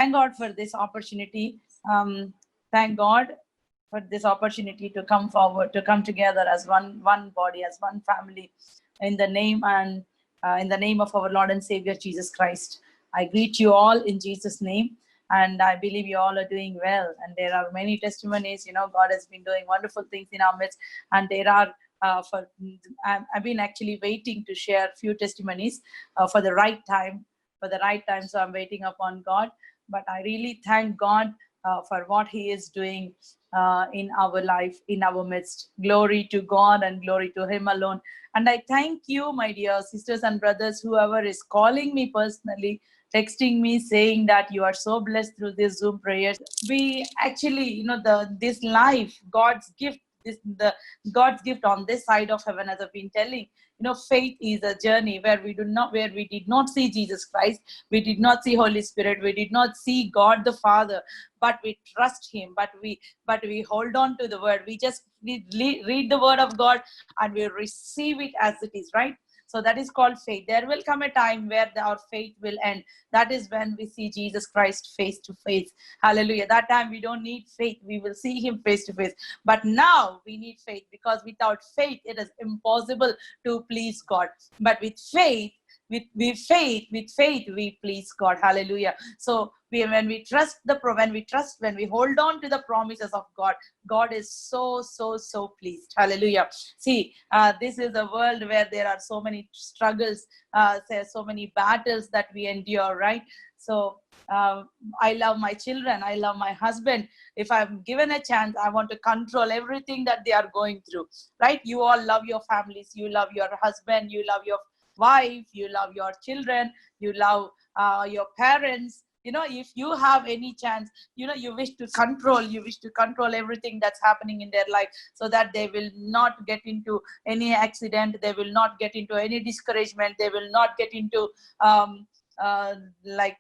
thank God for this opportunity. Thank God for this opportunity to come forward, to come together as one body, as one family, in the name and in the name of our Lord and Savior Jesus Christ. I greet you all in Jesus' name, and I believe you all are doing well. And there are many testimonies. God has been doing wonderful things in our midst, and there are. I've been actually waiting to share a few testimonies for the right time. So I'm waiting upon God. But I really thank God for what He is doing in our life, in our midst. Glory to God and glory to Him alone. And I thank you, my dear sisters and brothers, whoever is calling me personally, texting me, saying that you are so blessed through this Zoom prayers. We actually, this life, God's gift, the God's gift on this side of heaven, as I've been telling. Faith is a journey where we did not see Jesus Christ, we did not see Holy Spirit, we did not see God the Father, but we trust Him. But we hold on to the Word. We just read the Word of God and we receive it as it is, right? So that is called faith. There will come a time where our faith will end. That is when we see Jesus Christ face to face. Hallelujah. That time we don't need faith. We will see Him face to face. But now we need faith, because without faith, it is impossible to please God. But with faith, we please God. Hallelujah. So when we hold on to the promises of God, God is so pleased. Hallelujah. See, this is a world where there are so many struggles, there's so many battles that we endure, right? So I love my children, I love my husband. If I'm given a chance, I want to control everything that they are going through, right? You all love your families, you love your husband, you love your wife, you love your children, you love your parents. If you have any chance, you wish to control everything that's happening in their life, so that they will not get into any accident, they will not get into any discouragement, they will not get into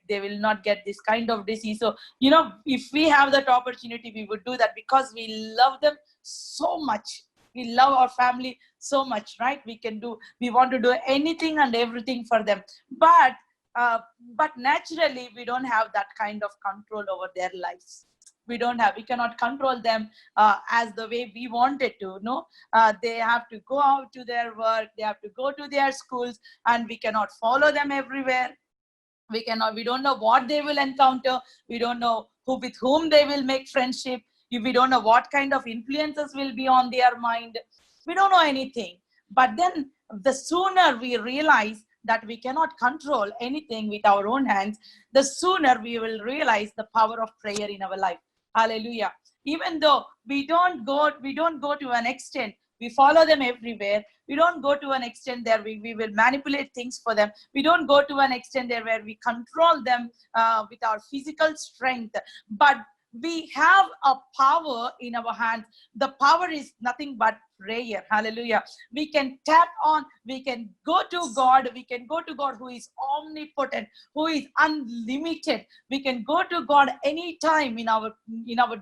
they will not get this kind of disease. So if we have that opportunity, we would do that, because we love them so much. We love our family so much, right? We want to do anything and everything for them. But naturally, we don't have that kind of control over their lives. We cannot control them as the way we wanted to. They have to go out to their work, they have to go to their schools, and we cannot follow them everywhere. We don't know what they will encounter. We don't know with whom they will make friendship. We don't know what kind of influences will be on their mind. We don't know anything. But then the sooner we realize that we cannot control anything with our own hands, the sooner we will realize the power of prayer in our life. Hallelujah. Even though we don't go to an extent, we follow them everywhere. We don't go to an extent there we will manipulate things for them. We don't go to an extent there where we control them with our physical strength. But we have a power in our hands. The power is nothing but prayer. Hallelujah. We can we can go to God who is omnipotent, who is unlimited. We can go to God anytime in our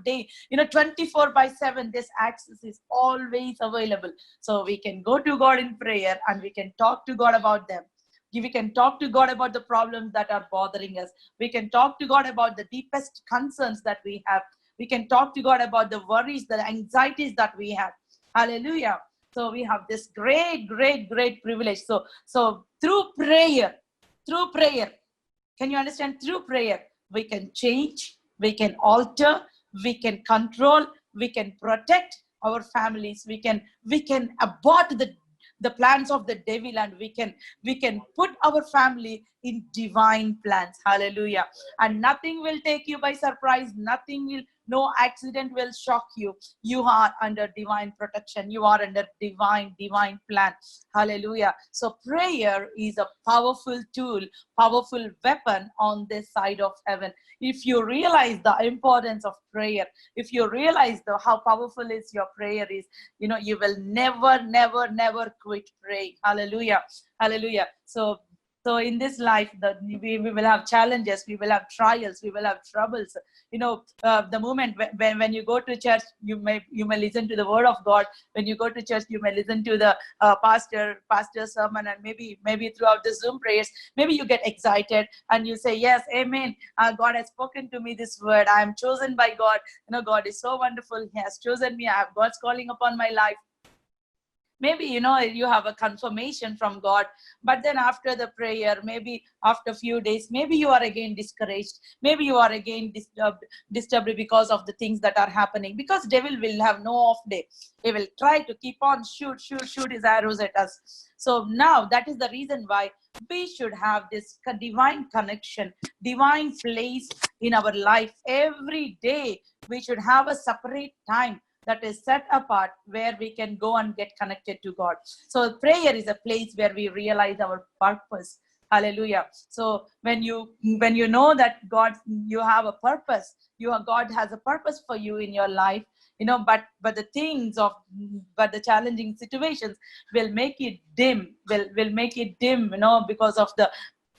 day. 24/7, this access is always available. So we can go to God in prayer, and we can talk to God about them. We can talk to God about the problems that are bothering us. We can talk to God about the deepest concerns that we have. We can talk to God about the worries, the anxieties that we have. Hallelujah. So we have this great privilege. So through prayer, can you understand? Through prayer, we can change, we can alter, we can control, we can protect our families. We can abort the plans of the devil, and we can put our family in divine plans. Hallelujah. And nothing will take you by surprise. No accident will shock you. You are under divine protection. You are under divine plan. Hallelujah. So prayer is a powerful tool, powerful weapon on this side of heaven. If you realize the importance of prayer, if you realize how powerful is your prayer is, you will never quit praying. Hallelujah. Hallelujah. So So in this life, we will have challenges, we will have trials, we will have troubles. The moment when you go to church, you may listen to the word of God. When you go to church, you may listen to the pastor sermon, and maybe throughout the Zoom prayers, maybe you get excited and you say, yes, amen. God has spoken to me this word. I am chosen by God. God is so wonderful. He has chosen me. I have God's calling upon my life. Maybe you have a confirmation from God, but then after the prayer, maybe after a few days, maybe you are again discouraged, maybe you are again disturbed because of the things that are happening, because devil will have no off day. He will try to keep on shoot his arrows at us. So now that is the reason why we should have this divine connection, divine place in our life. Every day we should have a separate time that is set apart where we can go and get connected to God. So prayer is a place where we realize our purpose. Hallelujah. So when you know that God, you have a purpose, God has a purpose for you in your life, but the challenging situations will make it dim, will make it dim, because of the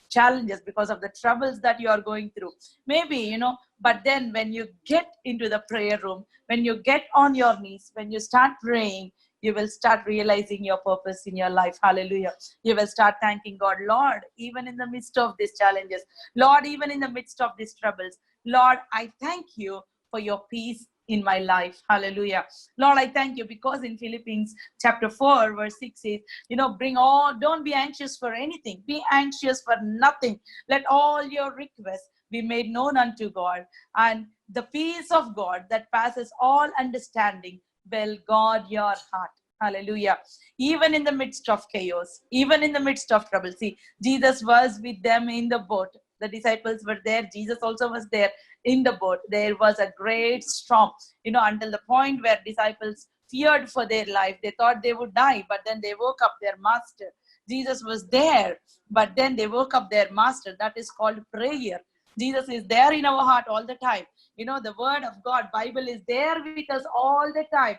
challenges, because of the troubles that you are going through. Maybe, but then when you get into the prayer room, when you get on your knees, when you start praying, you will start realizing your purpose in your life. Hallelujah. You will start thanking God. Lord, even in the midst of these challenges, Lord, even in the midst of these troubles, Lord, I thank you for your peace in my life. Hallelujah. Lord, I thank you, because in Philippians chapter 4 verse 6 says, don't be anxious for anything, be anxious for nothing, let all your requests be made known unto God, and the peace of God that passes all understanding will guard your heart. Hallelujah. Even in the midst of chaos, even in the midst of trouble. See, Jesus was with them in the boat. The disciples were there. Jesus also was there in the boat. There was a great storm, until the point where disciples feared for their life. They thought they would die, but then they woke up their master. Jesus was there, but then they woke up their master. That is called prayer. Jesus is there in our heart all the time. The word of God, Bible is there with us all the time.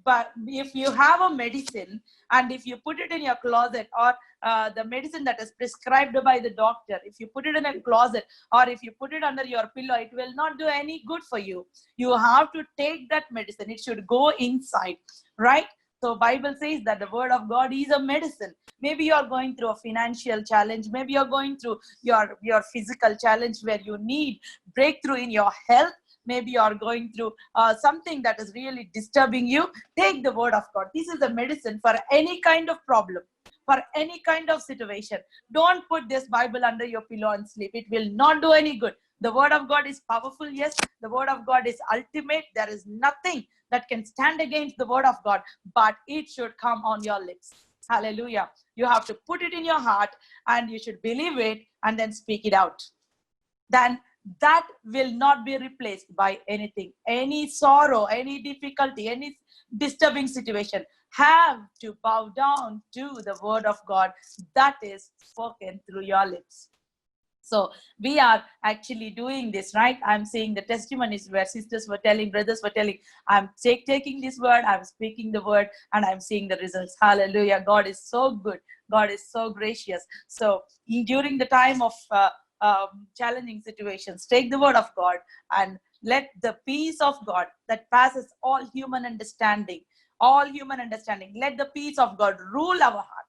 But if you have a medicine and if you put it in your closet, or the medicine that is prescribed by the doctor, if you put it in a closet or if you put it under your pillow, it will not do any good for you. You have to take that medicine. It should go inside, right? So Bible says that the word of God is a medicine. Maybe you are going through a financial challenge. Maybe you're going through your physical challenge where you need breakthrough in your health. Maybe you are going through something that is really disturbing you. Take the word of God. This is a medicine for any kind of problem, for any kind of situation. Don't put this Bible under your pillow and sleep. It will not do any good. The word of God is powerful. Yes, the word of God is ultimate. There is nothing that can stand against the word of God, but it should come on your lips. Hallelujah. You have to put it in your heart and you should believe it and then speak it out. Then that will not be replaced by anything. Any sorrow, any difficulty, any disturbing situation have to bow down to the word of God that is spoken through your lips. So we are actually doing this, right? I'm seeing the testimonies where sisters were telling, brothers were telling, I'm taking this word, I'm speaking the word, and I'm seeing the results. Hallelujah. God is so good. God is so gracious. So during the time of challenging situations, take the word of God and let the peace of God that passes all human understanding, let the peace of God rule our heart.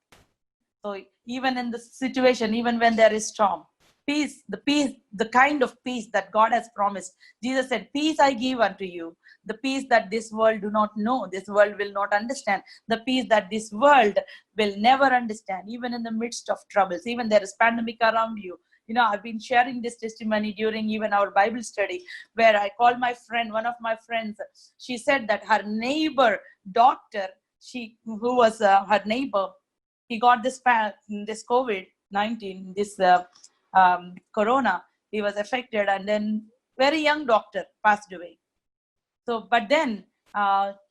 So even in the situation, even when there is storm, peace, the kind of peace that God has promised. Jesus said, peace I give unto you. The peace that this world do not know, this world will not understand. The peace that this world will never understand, even in the midst of troubles, even there is pandemic around you. I've been sharing this testimony during even our Bible study, where I called my friend, one of my friends. She said that her neighbor doctor, who was her neighbor, he got this COVID-19, this corona. He was affected, and then very young doctor passed away. So, but then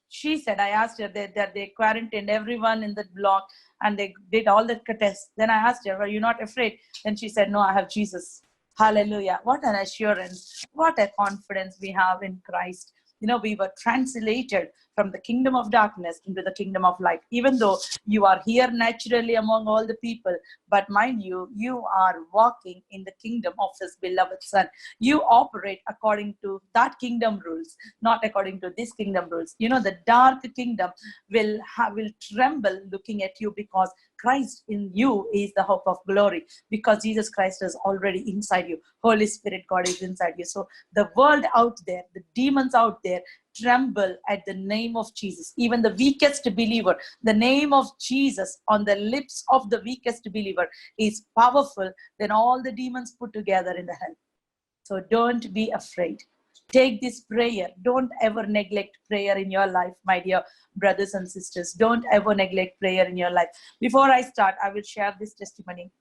she said, I asked her that they quarantined everyone in the block and they did all the tests. Then I asked her, were you not afraid? Then she said, no, I have Jesus. Hallelujah. What an assurance. What a confidence we have in Christ. we were translated from the kingdom of darkness into the kingdom of light. Even though you are here naturally among all the people, but mind you, you are walking in the kingdom of his beloved son. You operate according to that kingdom rules, not according to this kingdom rules. The dark kingdom will tremble looking at you, because Christ in you is the hope of glory, because Jesus Christ is already inside you. Holy Spirit God is inside you. So the world out there, the demons out there, tremble at the name of Jesus. Even the weakest believer, the name of Jesus on the lips of the weakest believer is powerful than all the demons put together in the hell. So don't be afraid. Take this prayer. Don't ever neglect prayer in your life, my dear brothers and sisters. Don't ever neglect prayer in your life. Before I start, I will share this testimony.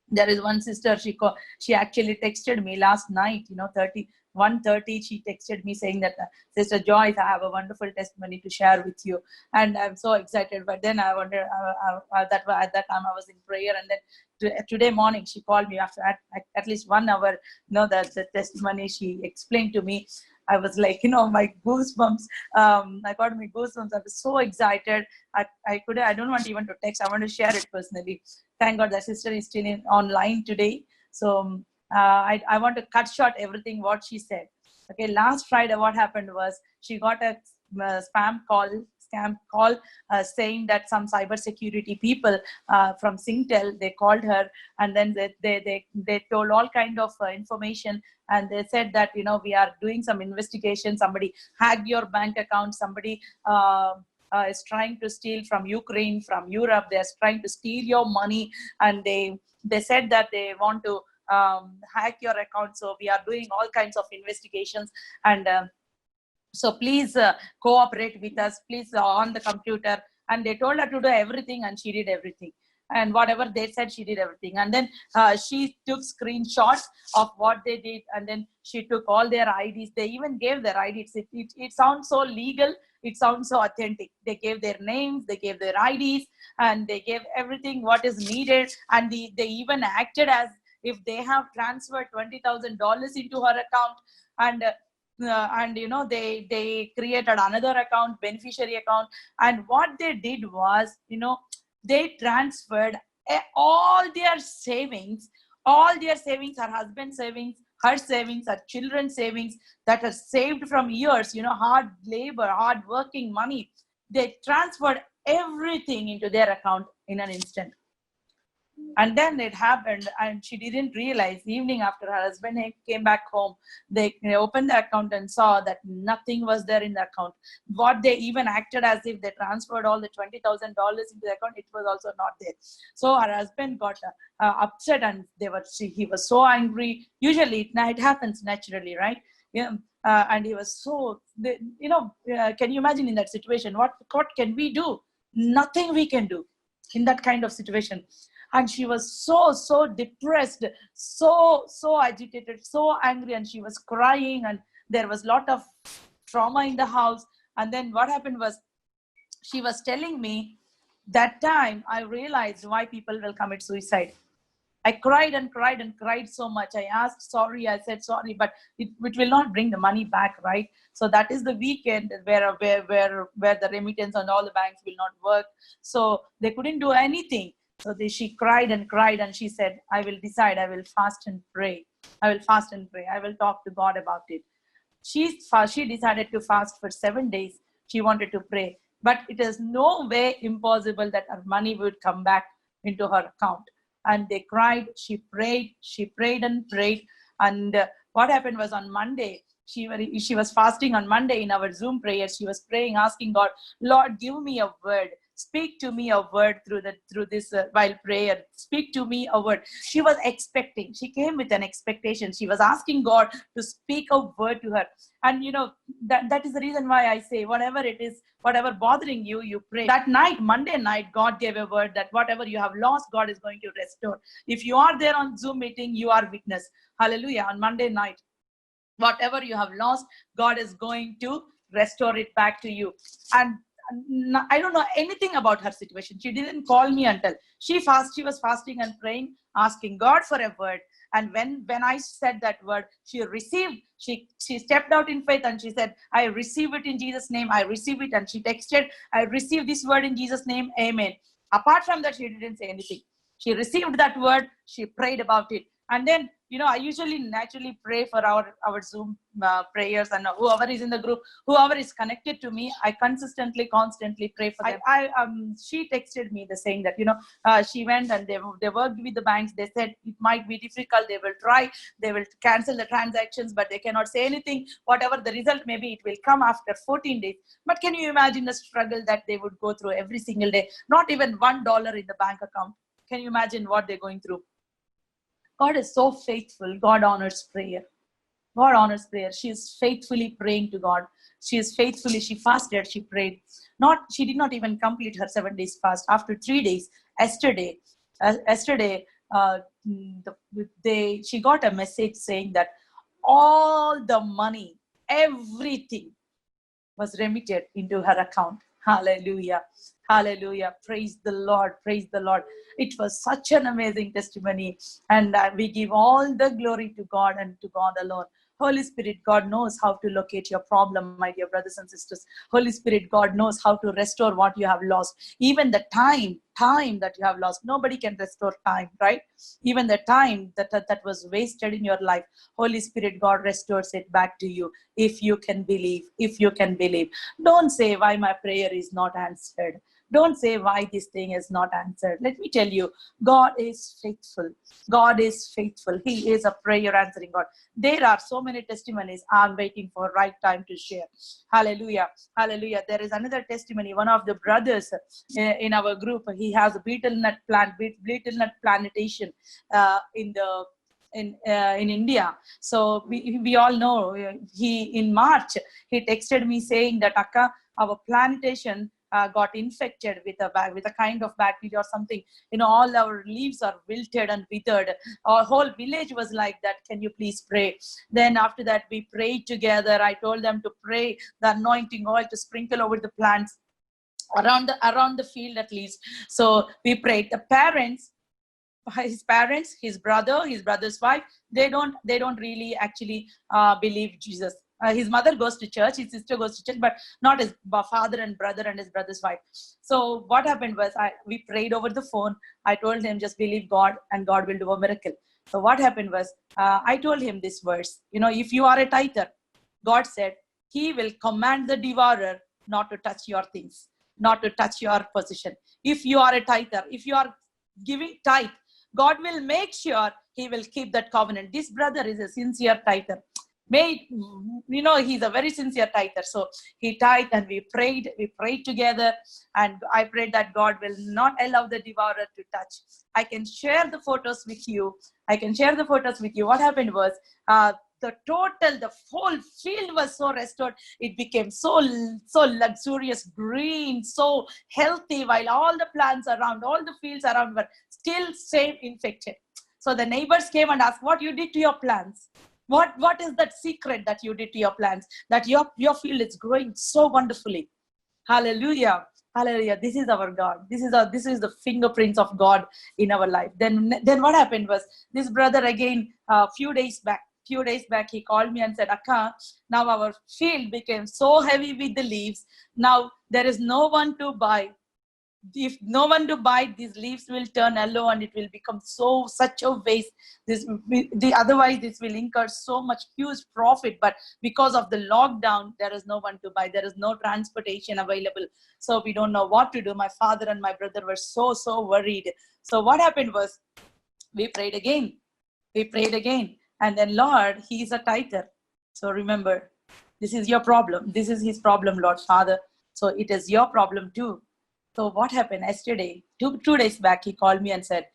There is one sister, she actually texted me last night, 1:30, she texted me saying that, Sister Joyce, I have a wonderful testimony to share with you. And I'm so excited. But then I wonder, at that time I was in prayer. And then today morning, she called me after at least 1 hour, the testimony she explained to me. I was like, my goosebumps. I got my goosebumps. I was so excited. I don't want even to text. I want to share it personally. Thank God that sister is still online today. So I want to cut short everything what she said. Okay, last Friday, what happened was she got a scam call saying that some cybersecurity people from Singtel, they called her, and then they told all kind of information, and they said that we are doing some investigation. Somebody hacked your bank account. Somebody is trying to steal from Ukraine, from Europe. They're trying to steal your money, and they said that they want to hack your account. So we are doing all kinds of investigations, and so please cooperate with us, please, on the computer. And they told her to do everything, and she did everything. And whatever they said, she did everything. And then she took screenshots of what they did, and then she took all their IDs. They even gave their IDs. It sounds so legal. It sounds so authentic. They gave their names, they gave their IDs, and they gave everything what is needed. And they even acted as if they have transferred $20,000 into her account. And they created another account, beneficiary account. And what they did was, they transferred all their savings, her husband's savings, her savings, her children's savings that are saved from years, hard labor, hard working money. They transferred everything into their account in an instant. And then it happened, and she didn't realize. Evening, after her husband came back home, they opened the account and saw that nothing was there in the account. What they even acted as if they transferred all the $20,000 into the account, it was also not there. So her husband got upset, and he was so angry. Usually it happens naturally, right? Yeah. And he was so, can you imagine in that situation? What can we do? Nothing we can do in that kind of situation. And she was so depressed, so agitated, so angry, and she was crying, and there was a lot of trauma in the house. And then what happened was, she was telling me, that time I realized why people will commit suicide. I cried and cried and cried so much. I asked sorry, I said sorry, but it will not bring the money back, right? So that is the weekend where the remittance on all the banks will not work. So they couldn't do anything. So she cried and cried, and she said, I will decide, I will fast and pray. I will fast and pray. I will talk to God about it. She decided to fast for 7 days. She wanted to pray, but it is no way impossible that her money would come back into her account. And they cried, she prayed and prayed. And what happened was, on Monday, she was fasting on Monday in our Zoom prayer. She was praying, asking God, Lord, give me a word. Speak to me a word through this while prayer. Speak to me a word. She was expecting. She came with an expectation. She was asking God to speak a word to her. And that is the reason why I say, whatever it is, whatever bothering you, you pray. That night, Monday night, God gave a word that whatever you have lost, God is going to restore. If you are there on Zoom meeting, you are witness. Hallelujah. On Monday night, whatever you have lost, God is going to restore it back to you. And I don't know anything about her situation. She didn't call me until she was fasting and praying, asking God for a word. And when I said that word, she received, she stepped out in faith and she said, I receive it in Jesus' name. I receive it. And she texted, I receive this word in Jesus' name. Amen. Apart from that, she didn't say anything. She received that word. She prayed about it. And then, I usually naturally pray for our Zoom prayers, and whoever is in the group, whoever is connected to me, I constantly pray for them. She texted me saying that, she went and they worked with the banks. They said it might be difficult. They will try. They will cancel the transactions, but they cannot say anything. Whatever the result may be, it will come after 14 days. But can you imagine the struggle that they would go through every single day? Not even $1 in the bank account. Can you imagine what they're going through? God is so faithful. God honors prayer. God honors prayer. She is faithfully praying to God. She fasted, she prayed. She did not even complete her 7 days fast. After 3 days, yesterday, she got a message saying that all the money, everything was remitted into her account. Hallelujah. Hallelujah. Praise the Lord. Praise the Lord. It was such an amazing testimony. And we give all the glory to God and to God alone. Holy Spirit, God knows how to locate your problem, my dear brothers and sisters. Holy Spirit, God knows how to restore what you have lost. Even the time that you have lost, nobody can restore time, right? Even the time that was wasted in your life, Holy Spirit, God restores it back to you if you can believe. If you can believe. Don't say why my prayer is not answered. Don't say why this thing is not answered. Let me tell you, God is faithful. God is faithful. He is a prayer answering God. There are so many testimonies. I'm waiting for right time to share. Hallelujah. Hallelujah. There is another testimony. One of the brothers in our group, he has a betel nut plantation in India. So we all know, in March, he texted me saying that, Akka, our plantation got infected with a kind of bacteria or something. All our leaves are wilted and withered. Our whole village was like that. Can you please pray? Then after that, we prayed together. I told them to pray the anointing oil to sprinkle over the plants around the field at least. So we prayed. His parents, his brother's wife, they don't really actually believe Jesus. His mother goes to church, his sister goes to church, but not his father and brother and his brother's wife. So what happened was, we prayed over the phone. I told him, just believe God and God will do a miracle. So what happened was, I told him this verse, if you are a tither, God said he will command the devourer not to touch your things, not to touch your position. If you are a tither, if you are giving tithe, God will make sure he will keep that covenant. This brother is a sincere tither. He's a very sincere tither. So he tithed and we prayed together, and I prayed that God will not allow the devourer to touch. I can share the photos with you. What happened was, the whole field was so restored. It became so luxurious, green, so healthy, while all the plants around, all the fields around were still same infected. So the neighbors came and asked, what you did to your plants? What is that secret that you did to your plants, that your field is growing so wonderfully? Hallelujah. Hallelujah. This is our God. This is the fingerprints of God in our life. Then what happened was, this brother again, few days back, he called me and said, Akka, now our field became so heavy with the leaves. Now there is no one to buy. If no one to buy, these leaves will turn yellow and it will become such a waste. Otherwise this will incur so much huge profit, but because of the lockdown, there is no one to buy. There is no transportation available. So we don't know what to do. My father and my brother were so worried. So what happened was, we prayed again. And then, Lord, he is a tither. So remember, this is your problem. This is his problem, Lord Father. So it is your problem too. So what happened yesterday, two days back, he called me and said,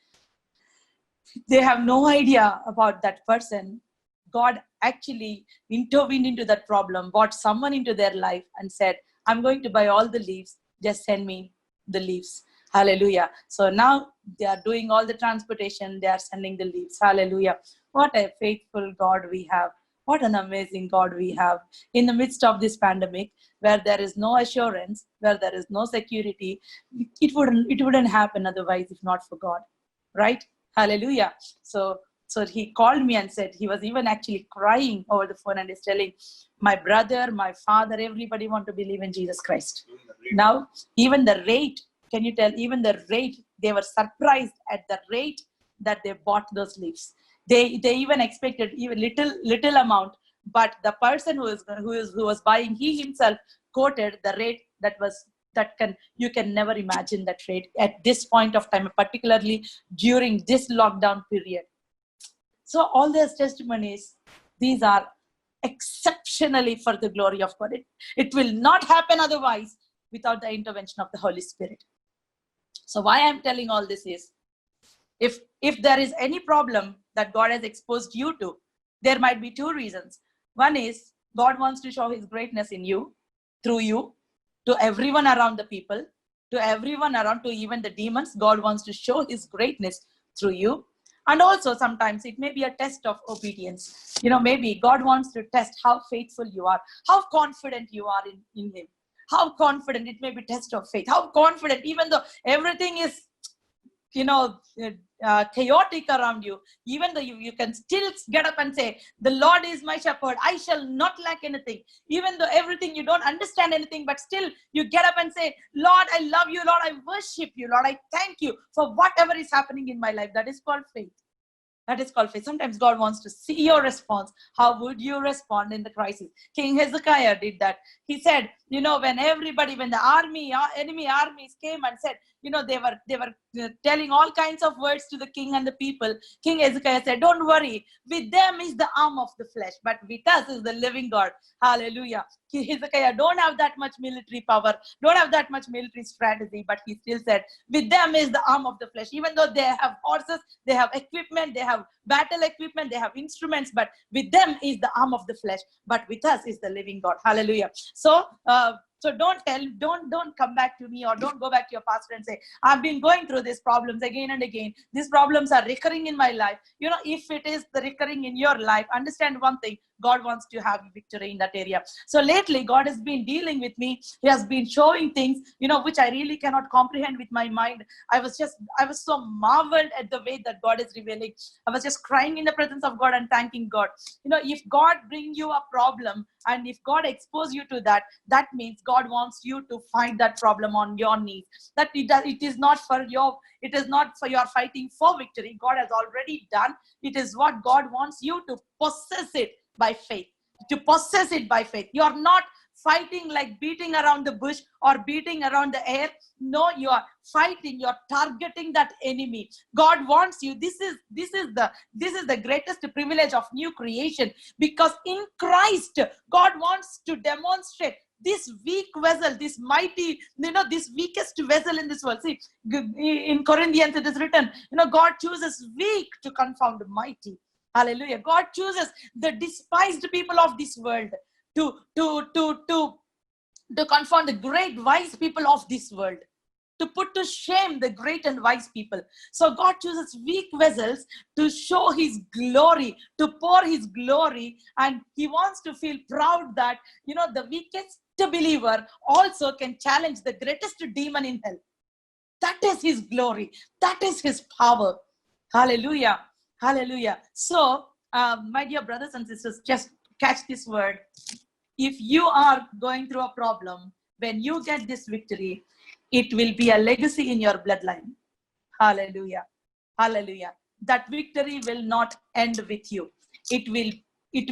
they have no idea about that person. God actually intervened into that problem, brought someone into their life and said, I'm going to buy all the leaves. Just send me the leaves. Hallelujah. So now they are doing all the transportation. They are sending the leaves. Hallelujah. What a faithful God we have. What an amazing God we have. In the midst of this pandemic, where there is no assurance, where there is no security, it wouldn't happen otherwise if not for God. Right? Hallelujah. So So he called me and said, he was even actually crying over the phone and he's telling, my brother, my father, everybody want to believe in Jesus Christ. Now, even the rate, can you tell, even the rate, they were surprised at the rate that they bought those leaves. They even expected even little amount, but the person who was buying, he himself quoted the rate you can never imagine that rate at this point of time, particularly during this lockdown period. So all these testimonies, these are exceptionally for the glory of God. It will not happen otherwise without the intervention of the Holy Spirit. So why I'm telling all this is, if there is any problem that God has exposed you to, there might be two reasons. One is God wants to show his greatness in you, through you, to everyone around the people, to everyone around, to even the demons. God wants to show his greatness through you. And also sometimes it may be a test of obedience. Maybe God wants to test how faithful you are, how confident you are in him, how confident. It may be test of faith, how confident, even though everything is chaotic around you, even though you can still get up and say, the Lord is my shepherd, I shall not lack anything. Even though everything, you don't understand anything, but still you get up and say, Lord, I love you, Lord, I worship you, Lord, I thank you for whatever is happening in my life. That is called faith. That is called faith. Sometimes God wants to see your response. How would you respond in the crisis? King Hezekiah did that. He said, when the enemy armies came and said, they were telling all kinds of words to the king and the people. King Hezekiah said, don't worry, with them is the arm of the flesh, but with us is the living God. Hallelujah. Hezekiah don't have that much military power, don't have that much military strategy, but he still said, with them is the arm of the flesh. Even though they have horses, they have equipment, they have battle equipment, they have instruments, but with them is the arm of the flesh, but with us is the living God. Hallelujah. So don't come back to me, or don't go back to your pastor and say, I've been going through these problems again and again. These problems are recurring in my life. If it is the recurring in your life, understand one thing, God wants to have victory in that area. So lately, God has been dealing with me. He has been showing things, which I really cannot comprehend with my mind. I was so marveled at the way that God is revealing. I was just crying in the presence of God and thanking God. If God bring you a problem, and if God expose you to that, that means God wants you to fight that problem on your knees. That it is not for your fighting for victory. God has already done. It is what God wants you to possess it by faith. To possess it by faith. You are not fighting like beating around the bush or beating around the air. No, you are fighting, you are targeting that enemy. God wants you. This is the greatest privilege of new creation, because in Christ, God wants to demonstrate this weak vessel, this mighty, this weakest vessel in this world. See, in Corinthians it is written, God chooses weak to confound the mighty. Hallelujah. God chooses the despised people of this world to confound the great wise people of this world, to put to shame the great and wise people. So God chooses weak vessels to show his glory, to pour his glory, and he wants to feel proud that, the weakest believer also can challenge the greatest demon in hell. That is his glory. That is his power. Hallelujah. Hallelujah. So, my dear brothers and sisters, just catch this word. If you are going through a problem, when you get this victory, it will be a legacy in your bloodline. Hallelujah. Hallelujah. That victory will not end with you. It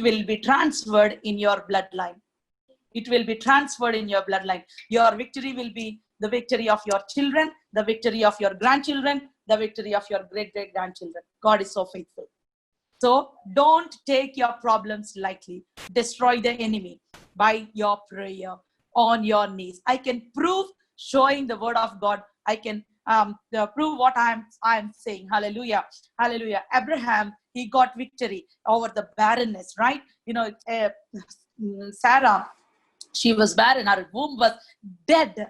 will be transferred in your bloodline. It will be transferred in your bloodline. Your victory will be the victory of your children, the victory of your grandchildren, the victory of your great-great-grandchildren. God is so faithful. So don't take your problems lightly. Destroy the enemy by your prayer on your knees. I can prove, showing the word of God. I can prove what I am saying. Hallelujah. Hallelujah. Abraham, he got victory over the barrenness, right? Sarah, she was barren. Her womb was dead.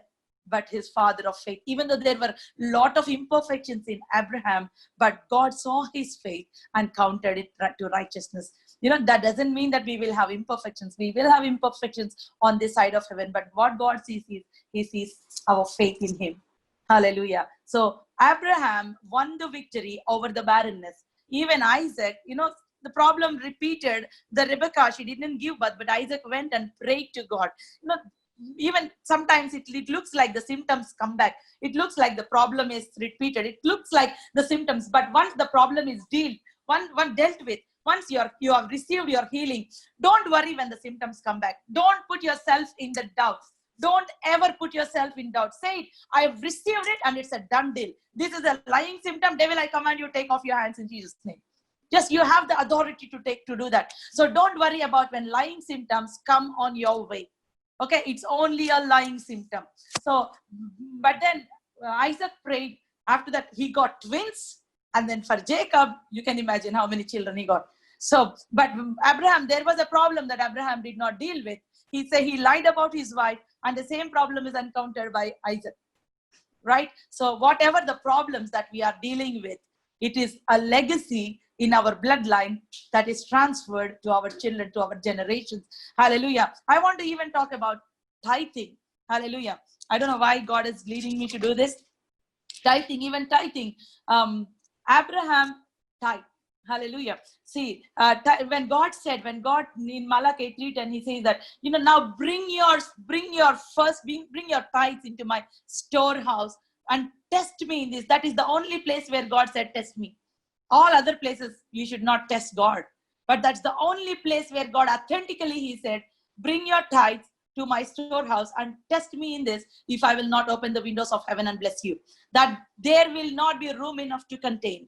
But his father of faith, even though there were a lot of imperfections in Abraham, but God saw his faith and counted it to righteousness. That doesn't mean that we will have imperfections. We will have imperfections on this side of heaven, but what God sees is, he sees our faith in him. Hallelujah. So Abraham won the victory over the barrenness. even Isaac, the problem repeated. The Rebecca, she didn't give birth, but Isaac went and prayed to God. Even sometimes it looks like the symptoms come back. It looks like the problem is repeated. It looks like the symptoms, but once the problem is dealt with, once you have received your healing, don't worry when the symptoms come back. Don't put yourself in the doubt. Don't ever put yourself in doubt. Say it, I have received it and it's a done deal. This is a lying symptom. Devil, I command you, take off your hands in Jesus' name. Just you have the authority to do that. So don't worry about when lying symptoms come on your way. Okay, it's only a lying symptom. So, but then Isaac prayed. After that, he got twins. And then for Jacob, you can imagine how many children he got. So, but Abraham, there was a problem that Abraham did not deal with. He said he lied about his wife, and the same problem is encountered by Isaac. Right? So, whatever the problems that we are dealing with, it is a legacy in our bloodline that is transferred to our children, to our generations. Hallelujah. I want to even talk about tithing. Hallelujah. I don't know why God is leading me to do this. Tithing, even tithing. Abraham tithed. Hallelujah. See, when God in Malachi 3:10, he says that, now bring your tithes into my storehouse and test me in this. That is the only place where God said, test me. All other places, you should not test God. But that's the only place where God authentically, he said, bring your tithes to my storehouse and test me in this, if I will not open the windows of heaven and bless you. That there will not be room enough to contain.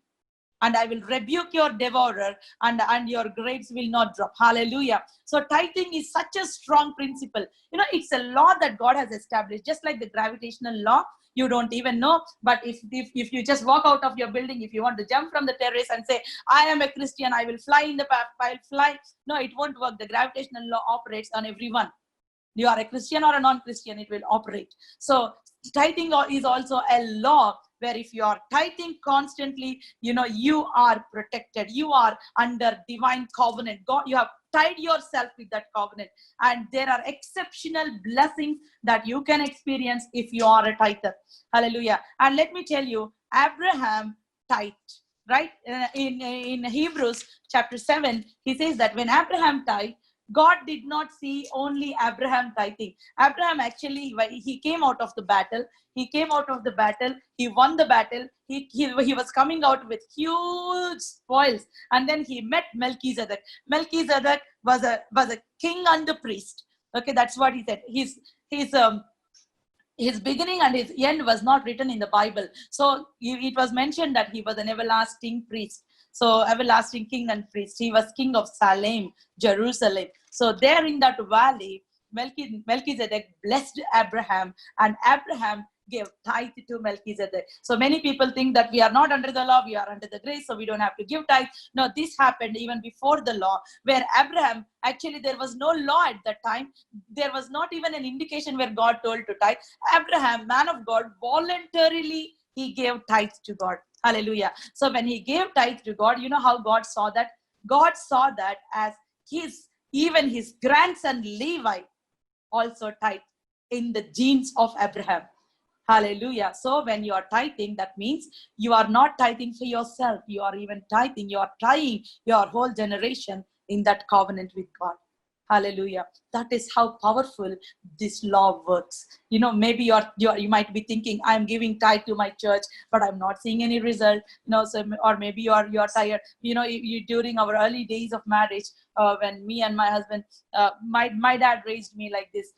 And I will rebuke your devourer, and your grapes will not drop. Hallelujah. So tithing is such a strong principle. It's a law that God has established, just like the gravitational law. You don't even know, but if you just walk out of your building, if you want to jump from the terrace and say, I am a Christian, I will fly in the path, I'll fly. No, it won't work. The gravitational law operates on everyone. You are a Christian or a non-Christian, it will operate. So tithing is also a law where if you are tithing constantly, you are protected. You are under divine covenant. God, you have tied yourself with that covenant. And there are exceptional blessings that you can experience if you are a tither. Hallelujah. And let me tell you, Abraham tithed. Right? In Hebrews chapter 7, he says that when Abraham tithed, God did not see only Abraham tithing. Abraham actually, he came out of the battle. He came out of the battle. He won the battle. He was coming out with huge spoils. And then he met Melchizedek. Melchizedek was a king and a priest. Okay, that's what he said. His beginning and his end was not written in the Bible. So it was mentioned that he was an everlasting priest. So everlasting king and priest. He was king of Salem, Jerusalem. So there in that valley, Melchizedek blessed Abraham, and Abraham gave tithe to Melchizedek. So many people think that we are not under the law, we are under the grace, so we don't have to give tithe. No, this happened even before the law, where Abraham, actually there was no law at that time. There was not even an indication where God told to tithe. Abraham, man of God, voluntarily he gave tithe to God. Hallelujah. So when he gave tithe to God, you know how God saw that? God saw that as even his grandson Levi also tithe in the genes of Abraham. Hallelujah. So when you are tithing, that means you are not tithing for yourself. You are even tithing. You are tying your whole generation in that covenant with God. Hallelujah. That is how powerful this law works. Maybe you might be thinking, I'm giving tithe to my church, but I'm not seeing any result. So, or maybe you are tired. During our early days of marriage, when me and my husband, my dad raised me like this.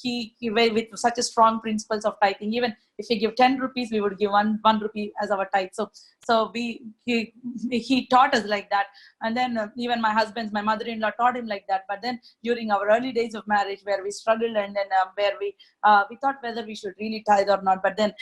He with such a strong principles of tithing. Even if we give 10 rupees, we would give one rupee as our tithe. So he taught us like that. And then even my mother-in-law taught him like that. But then during our early days of marriage, where we struggled, and then where we thought whether we should really tithe or not. But then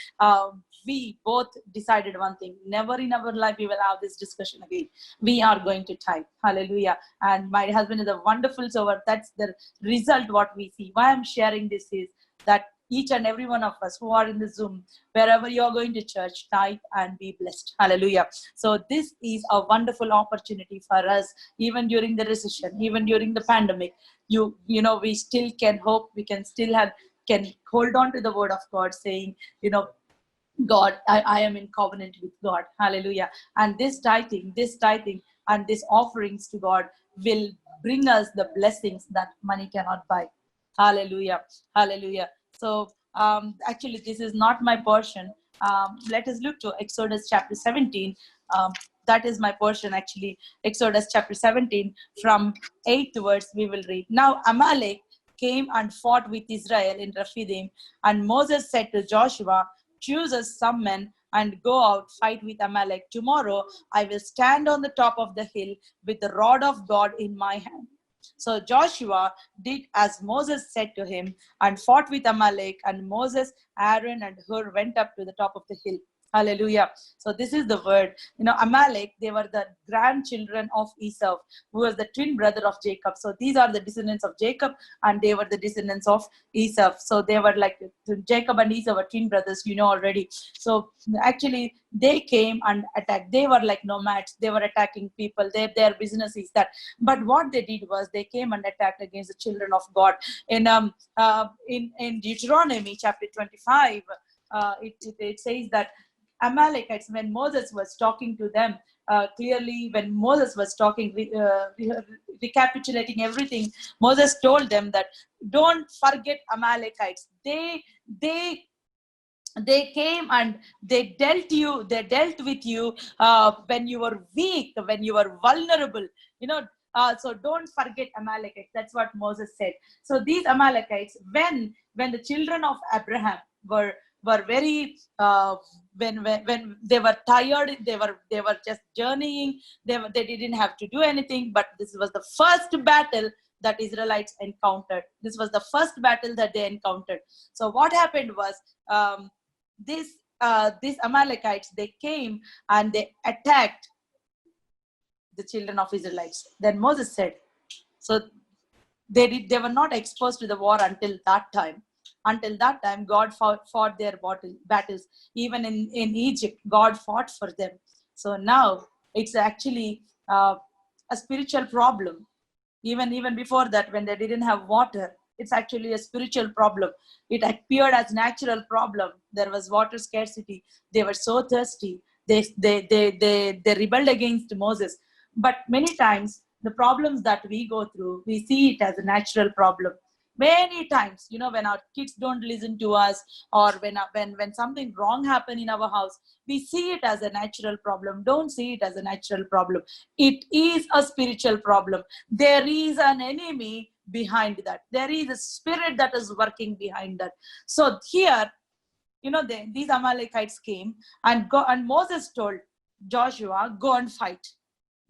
we both decided one thing: never in our life we will have this discussion again. We are going to tithe. Hallelujah. And my husband is a wonderful sower. That's the result what we see. Why I'm sharing this is that each and every one of us who are in the Zoom, wherever you're going to church, tithe and be blessed. Hallelujah. So this is a wonderful opportunity for us, even during the recession, even during the pandemic. We still can hope. We can still can hold on to the word of God, saying, God, I am in covenant with God. Hallelujah. And this tithing and this offerings to God will bring us the blessings that money cannot buy. Hallelujah. Hallelujah. So actually, this is not my portion. Let us look to Exodus chapter 17. Um, that is my portion actually. Exodus chapter 17 from 8th verse we will read. Now Amalek came and fought with Israel in Rephidim, and Moses said to Joshua, choose us some men and go out, fight with Amalek. Tomorrow I will stand on the top of the hill with the rod of God in my hand. So Joshua did as Moses said to him and fought with Amalek, and Moses, Aaron, and Hur went up to the top of the hill. Hallelujah. So this is the word. Amalek, they were the grandchildren of Esau, who was the twin brother of Jacob. So these are the descendants of Jacob, and they were the descendants of Esau. So they were like Jacob and Esau were twin brothers, already. So actually, they came and attacked. They were like nomads. They were attacking people. Their business is that. But what they did was they came and attacked against the children of God. In Deuteronomy chapter 25, it says that Amalekites, when Moses was talking to them, clearly when Moses was talking, recapitulating everything, Moses told them that don't forget Amalekites. They came and they dealt with you when you were weak, when you were vulnerable, so don't forget Amalekites. That's what Moses said. So these Amalekites, when the children of Abraham were very when they were tired, they were just journeying, they didn't have to do anything, but this was the first battle that Israelites encountered. This was the first battle that they encountered. So what happened was, these Amalekites, they came and they attacked the children of Israelites. Then Moses said, so they were not exposed to the war until that time. Until that time, God fought their battles. Even in Egypt, God fought for them. So now it's actually a spiritual problem. Even before that, when they didn't have water, it's actually a spiritual problem. It appeared as natural problem. There was water scarcity. They were so thirsty. They rebelled against Moses. But many times the problems that we go through, we see it as a natural problem. Many times, when our kids don't listen to us, or when something wrong happen in our house, we see it as a natural problem. Don't see it as a natural problem. It is a spiritual problem. There is an enemy behind that. There is a spirit that is working behind that. So here, these Amalekites came and Moses told Joshua, go and fight.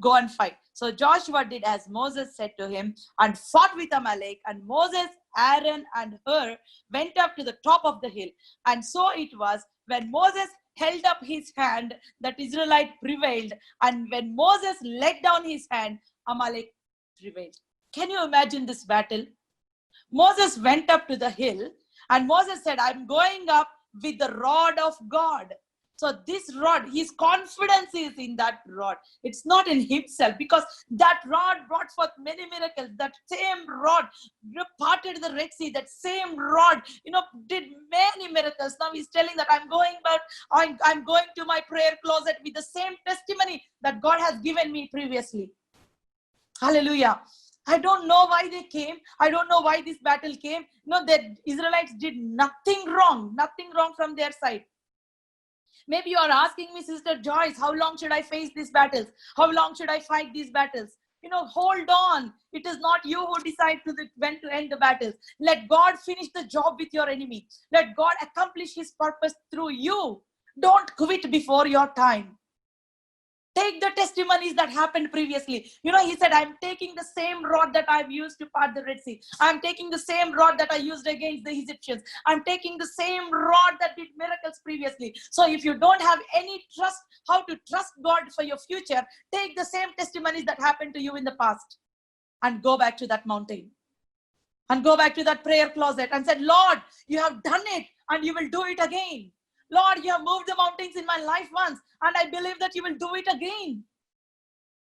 Go and fight. So Joshua did as Moses said to him and fought with Amalek, and Moses, Aaron, and Hur went up to the top of the hill. And so it was, when Moses held up his hand, that Israelite prevailed. And when Moses let down his hand, Amalek prevailed. Can you imagine this battle? Moses went up to the hill, and Moses said, I'm going up with the rod of God. So this rod, his confidence is in that rod. It's not in himself, because that rod brought forth many miracles. That same rod parted the Red Sea. That same rod, did many miracles. Now he's telling that I'm going to my prayer closet with the same testimony that God has given me previously. Hallelujah. I don't know why they came. I don't know why this battle came. The Israelites did nothing wrong from their side. Maybe you are asking me, Sister Joyce, how long should I face these battles? How long should I fight these battles? Hold on. It is not you who decide when to end the battles. Let God finish the job with your enemy. Let God accomplish his purpose through you. Don't quit before your time. Take the testimonies that happened previously. He said, I'm taking the same rod that I've used to part the Red Sea. I'm taking the same rod that I used against the Egyptians. I'm taking the same rod that did miracles previously. So if you don't have any trust, how to trust God for your future, take the same testimonies that happened to you in the past and go back to that mountain. And go back to that prayer closet and said, Lord, you have done it and you will do it again. Lord, you have moved the mountains in my life once, and I believe that you will do it again.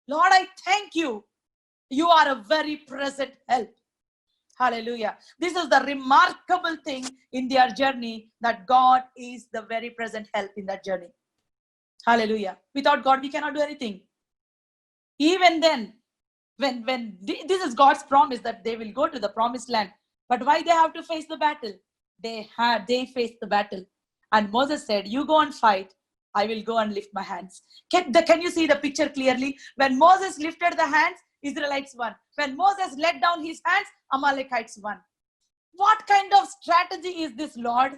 Lord, I thank you. You are a very present help. Hallelujah. This is the remarkable thing in their journey, that God is the very present help in that journey. Hallelujah. Without God, we cannot do anything. Even then, when this is God's promise that they will go to the promised land. But why they have to face the battle? They faced the battle. And Moses said, you go and fight. I will go and lift my hands. Can you see the picture clearly? When Moses lifted the hands, Israelites won. When Moses let down his hands, Amalekites won. What kind of strategy is this, Lord?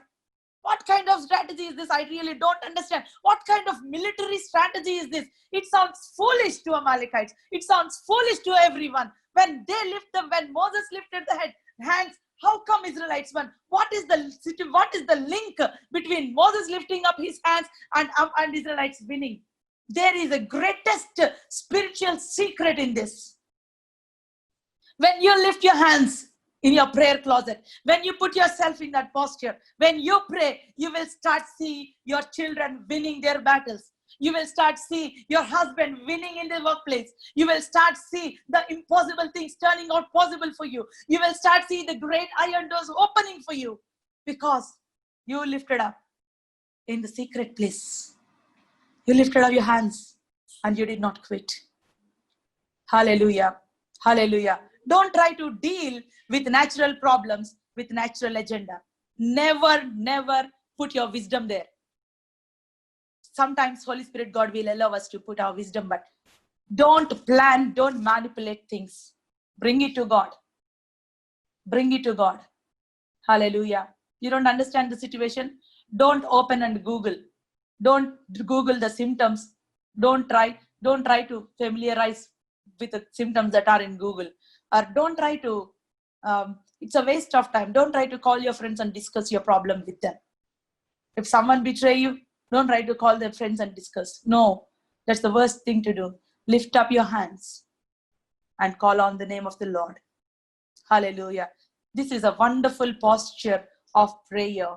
What kind of strategy is this? I really don't understand. What kind of military strategy is this? It sounds foolish to Amalekites. It sounds foolish to everyone. When Moses lifted the hands, how come Israelites won? What is the link between Moses lifting up his hands and Israelites winning? There is a greatest spiritual secret in this. When you lift your hands in your prayer closet, when you put yourself in that posture, when you pray, you will start see your children winning their battles. You will start see your husband winning in the workplace. You will start see the impossible things turning out possible for you. You will start see the great iron doors opening for you, because you lifted up in the secret place. You lifted up your hands and you did not quit. Hallelujah. Hallelujah. Don't try to deal with natural problems with natural agenda. Never put your wisdom there. Sometimes Holy Spirit, God will allow us to put our wisdom, but don't plan, don't manipulate things. Bring it to God. Bring it to God. Hallelujah. You don't understand the situation? Don't open and Google. Don't Google the symptoms. Don't try to familiarize with the symptoms that are in Google. Or don't try to, it's a waste of time. Don't try to call your friends and discuss your problem with them. If someone betray you, don't try to call their friends and discuss. No, that's the worst thing to do. Lift up your hands and call on the name of the Lord. Hallelujah. This is a wonderful posture of prayer.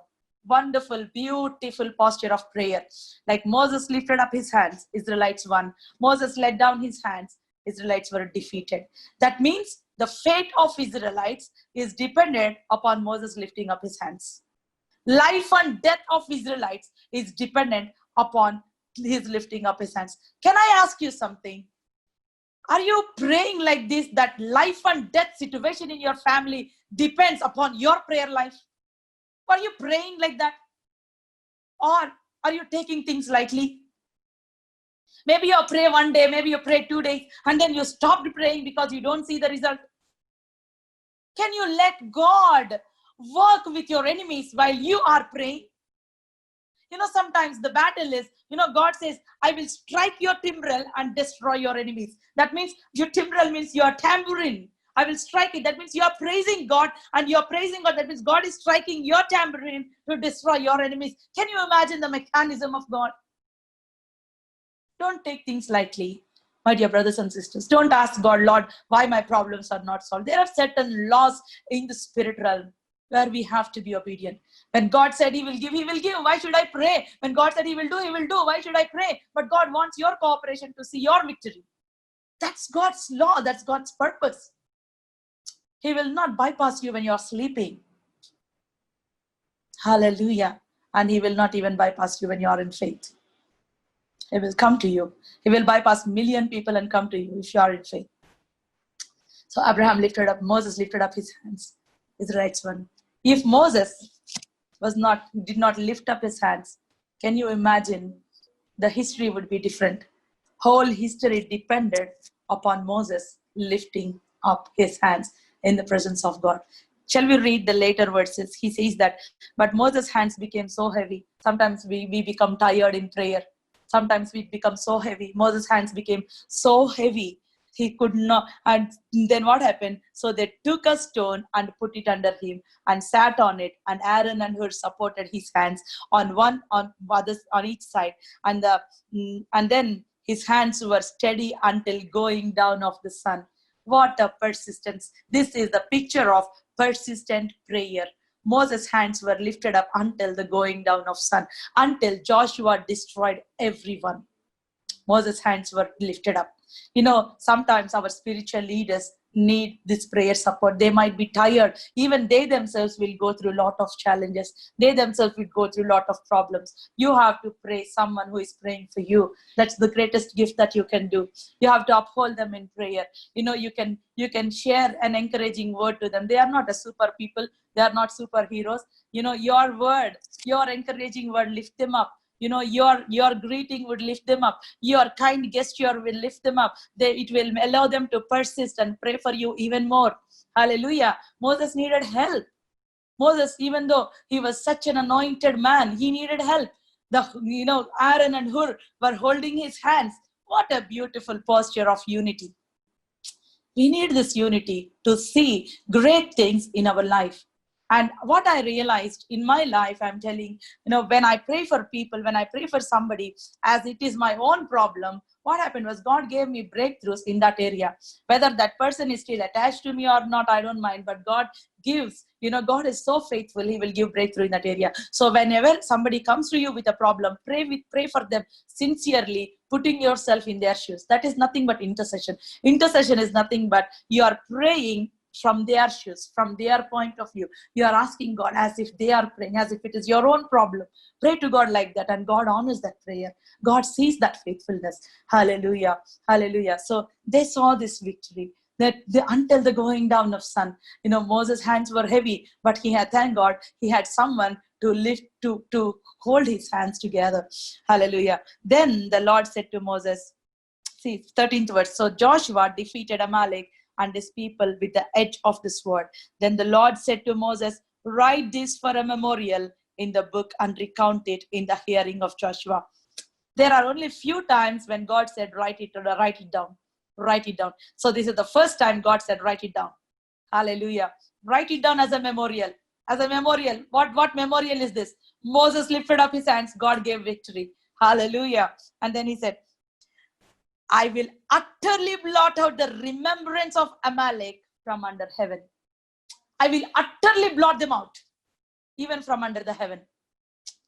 Wonderful, beautiful posture of prayer. Like Moses lifted up his hands, Israelites won. Moses let down his hands, Israelites were defeated. That means the fate of Israelites is dependent upon Moses lifting up his hands. Life and death of Israelites is dependent upon his lifting up his hands. Can I ask you something? Are you praying like this, that life and death situation in your family depends upon your prayer life? Are you praying like that? Or are you taking things lightly? Maybe you pray one day, maybe you pray 2 days, and then you stopped praying because you don't see the result. Can you let God work with your enemies while you are praying? Sometimes the battle is, God says, I will strike your timbrel and destroy your enemies. That means your timbrel means your tambourine. I will strike it. That means you are praising God, and you are praising God. That means God is striking your tambourine to destroy your enemies. Can you imagine the mechanism of God? Don't take things lightly, my dear brothers and sisters. Don't ask God, Lord, why my problems are not solved. There are certain laws in the spirit realm where we have to be obedient. When God said he will give, he will give. Why should I pray? When God said he will do, he will do. Why should I pray? But God wants your cooperation to see your victory. That's God's law. That's God's purpose. He will not bypass you when you're sleeping. Hallelujah. And he will not even bypass you when you're in faith. He will come to you. He will bypass million people and come to you if you are in faith. So Moses lifted up his hands. Israelites won. If Moses did not lift up his hands, can you imagine the history would be different? Whole history depended upon Moses lifting up his hands in the presence of God. Shall we read the later verses? He says that, but Moses' hands became so heavy. Sometimes we become tired in prayer. Sometimes we become so heavy. Moses' hands became so heavy. He could not. And then what happened? So they took a stone and put it under him and sat on it. And Aaron and Hur supported his hands on each side. And then his hands were steady until going down of the sun. What a persistence. This is the picture of persistent prayer. Moses' hands were lifted up until the going down of sun, until Joshua destroyed everyone. Moses' hands were lifted up. Sometimes our spiritual leaders need this prayer support. They might be tired. Even they themselves will go through a lot of challenges. They themselves will go through a lot of problems. You have to pray someone who is praying for you. That's the greatest gift that you can do. You have to uphold them in prayer. You can share an encouraging word to them. They are not a super people. They are not superheroes. Your word, your encouraging word, lift them up. Your greeting would lift them up. Your kind gesture will lift them up. It will allow them to persist and pray for you even more. Hallelujah. Moses needed help. Moses, even though he was such an anointed man, he needed help. Aaron and Hur were holding his hands. What a beautiful posture of unity. We need this unity to see great things in our life. And what I realized in my life, I'm telling, when I pray for people, when I pray for somebody, as it is my own problem, what happened was God gave me breakthroughs in that area. Whether that person is still attached to me or not, I don't mind. But God gives, God is so faithful. He will give breakthrough in that area. So whenever somebody comes to you with a problem, pray for them sincerely, putting yourself in their shoes. That is nothing but intercession. Intercession is nothing but you are praying from their shoes, from their point of view. You are asking God as if they are praying, as if it is your own problem. Pray to God like that, and God honors that prayer. God sees that faithfulness. Hallelujah. Hallelujah. So they saw this victory. Until the going down of sun, Moses' hands were heavy, but thank God, he had someone to lift, to hold his hands together. Hallelujah. Then the Lord said to Moses, see, 13th verse. So Joshua defeated Amalek and his people with the edge of the sword. Then the Lord said to Moses, write this for a memorial in the book and recount it in the hearing of Joshua. There are only few times when God said, write it down. Write it down. So this is the first time God said, write it down. Hallelujah. Write it down as a memorial. As a memorial. What memorial is this? Moses lifted up his hands. God gave victory. Hallelujah. And then he said, I will utterly blot out the remembrance of Amalek from under heaven. I will utterly blot them out, even from under the heaven.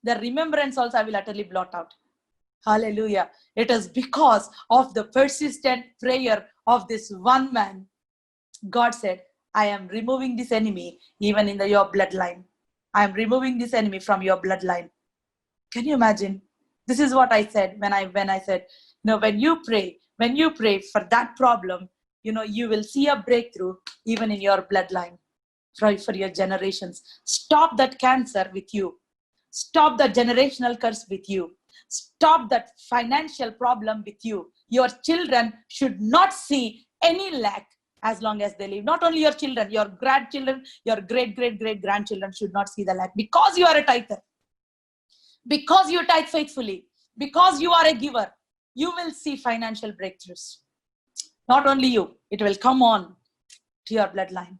The remembrance also I will utterly blot out. Hallelujah. It is because of the persistent prayer of this one man. God said, I am removing this enemy even in your bloodline. I am removing this enemy from your bloodline. Can you imagine? This is what I said when I said, when you pray for that problem, you will see a breakthrough even in your bloodline for your generations. Stop that cancer with you. Stop that generational curse with you. Stop that financial problem with you. Your children should not see any lack as long as they live. Not only your children, your grandchildren, your great-grandchildren should not see the lack, because you are a tither. Because you tithe faithfully, because you are a giver, you will see financial breakthroughs. Not only you, it will come on to your bloodline.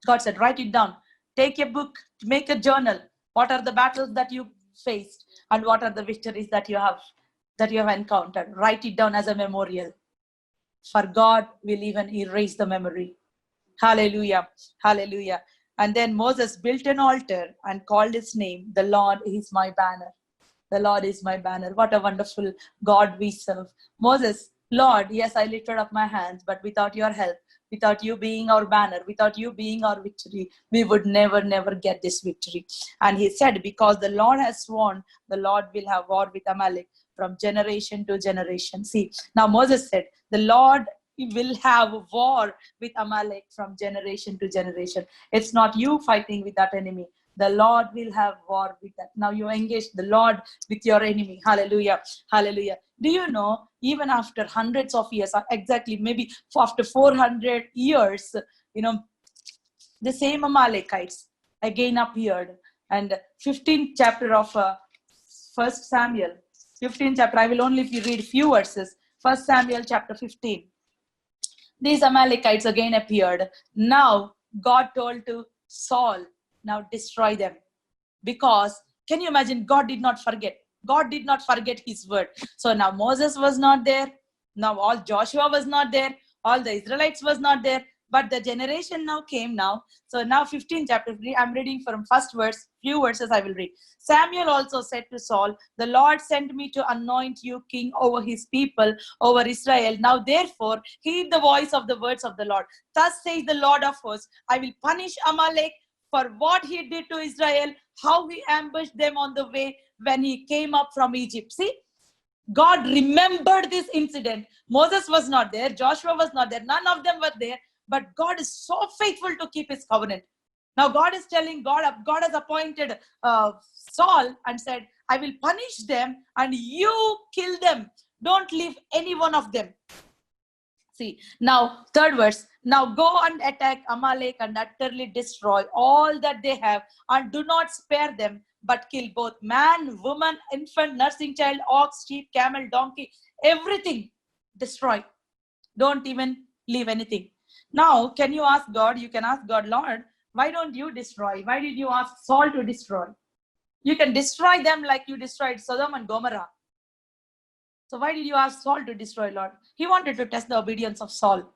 God said, write it down. Take a book, make a journal. What are the battles that you faced and what are the victories that you have encountered? Write it down as a memorial. For God will even erase the memory. Hallelujah. Hallelujah. And then Moses built an altar and called its name, the Lord is my banner. The Lord is my banner. What a wonderful God we serve. Moses, Lord, yes, I lifted up my hands, but without your help, without you being our banner, without you being our victory, we would never get this victory. And he said, because the Lord has sworn, the Lord will have war with Amalek from generation to generation. See, now Moses said, the Lord will have war with Amalek from generation to generation. It's not you fighting with that enemy. The Lord will have war with that. Now you engage the Lord with your enemy. Hallelujah. Hallelujah. Do you know, even after hundreds of years, exactly maybe after 400 years, the same Amalekites again appeared. And 15th chapter of 1 Samuel, 15th chapter, I will only read few verses. 1 Samuel chapter 15. These Amalekites again appeared. Now God told to Saul, now destroy them. Because, can you imagine, God did not forget. God did not forget his word. So now Moses was not there. Now all Joshua was not there. All the Israelites was not there. But the generation now came now. So now 15th chapter, I'm reading from first verse, few verses I will read. Samuel also said to Saul, the Lord sent me to anoint you king over his people, over Israel. Now therefore, heed the voice of the words of the Lord. Thus says the Lord of hosts, I will punish Amalek for what he did to Israel, how he ambushed them on the way when he came up from Egypt. See, God remembered this incident. Moses was not there. Joshua was not there. None of them were there. But God is so faithful to keep his covenant. Now God is telling, God has appointed Saul and said, I will punish them and you kill them. Don't leave any one of them. See, now third verse. Now go and attack Amalek and utterly destroy all that they have, and do not spare them, but kill both man, woman, infant, nursing child, ox, sheep, camel, donkey, everything. Destroy. Don't even leave anything. Now, can you ask God? You can ask God, Lord, why don't you destroy? Why did you ask Saul to destroy? You can destroy them like you destroyed Sodom and Gomorrah. So why did you ask Saul to destroy, Lord? He wanted to test the obedience of Saul.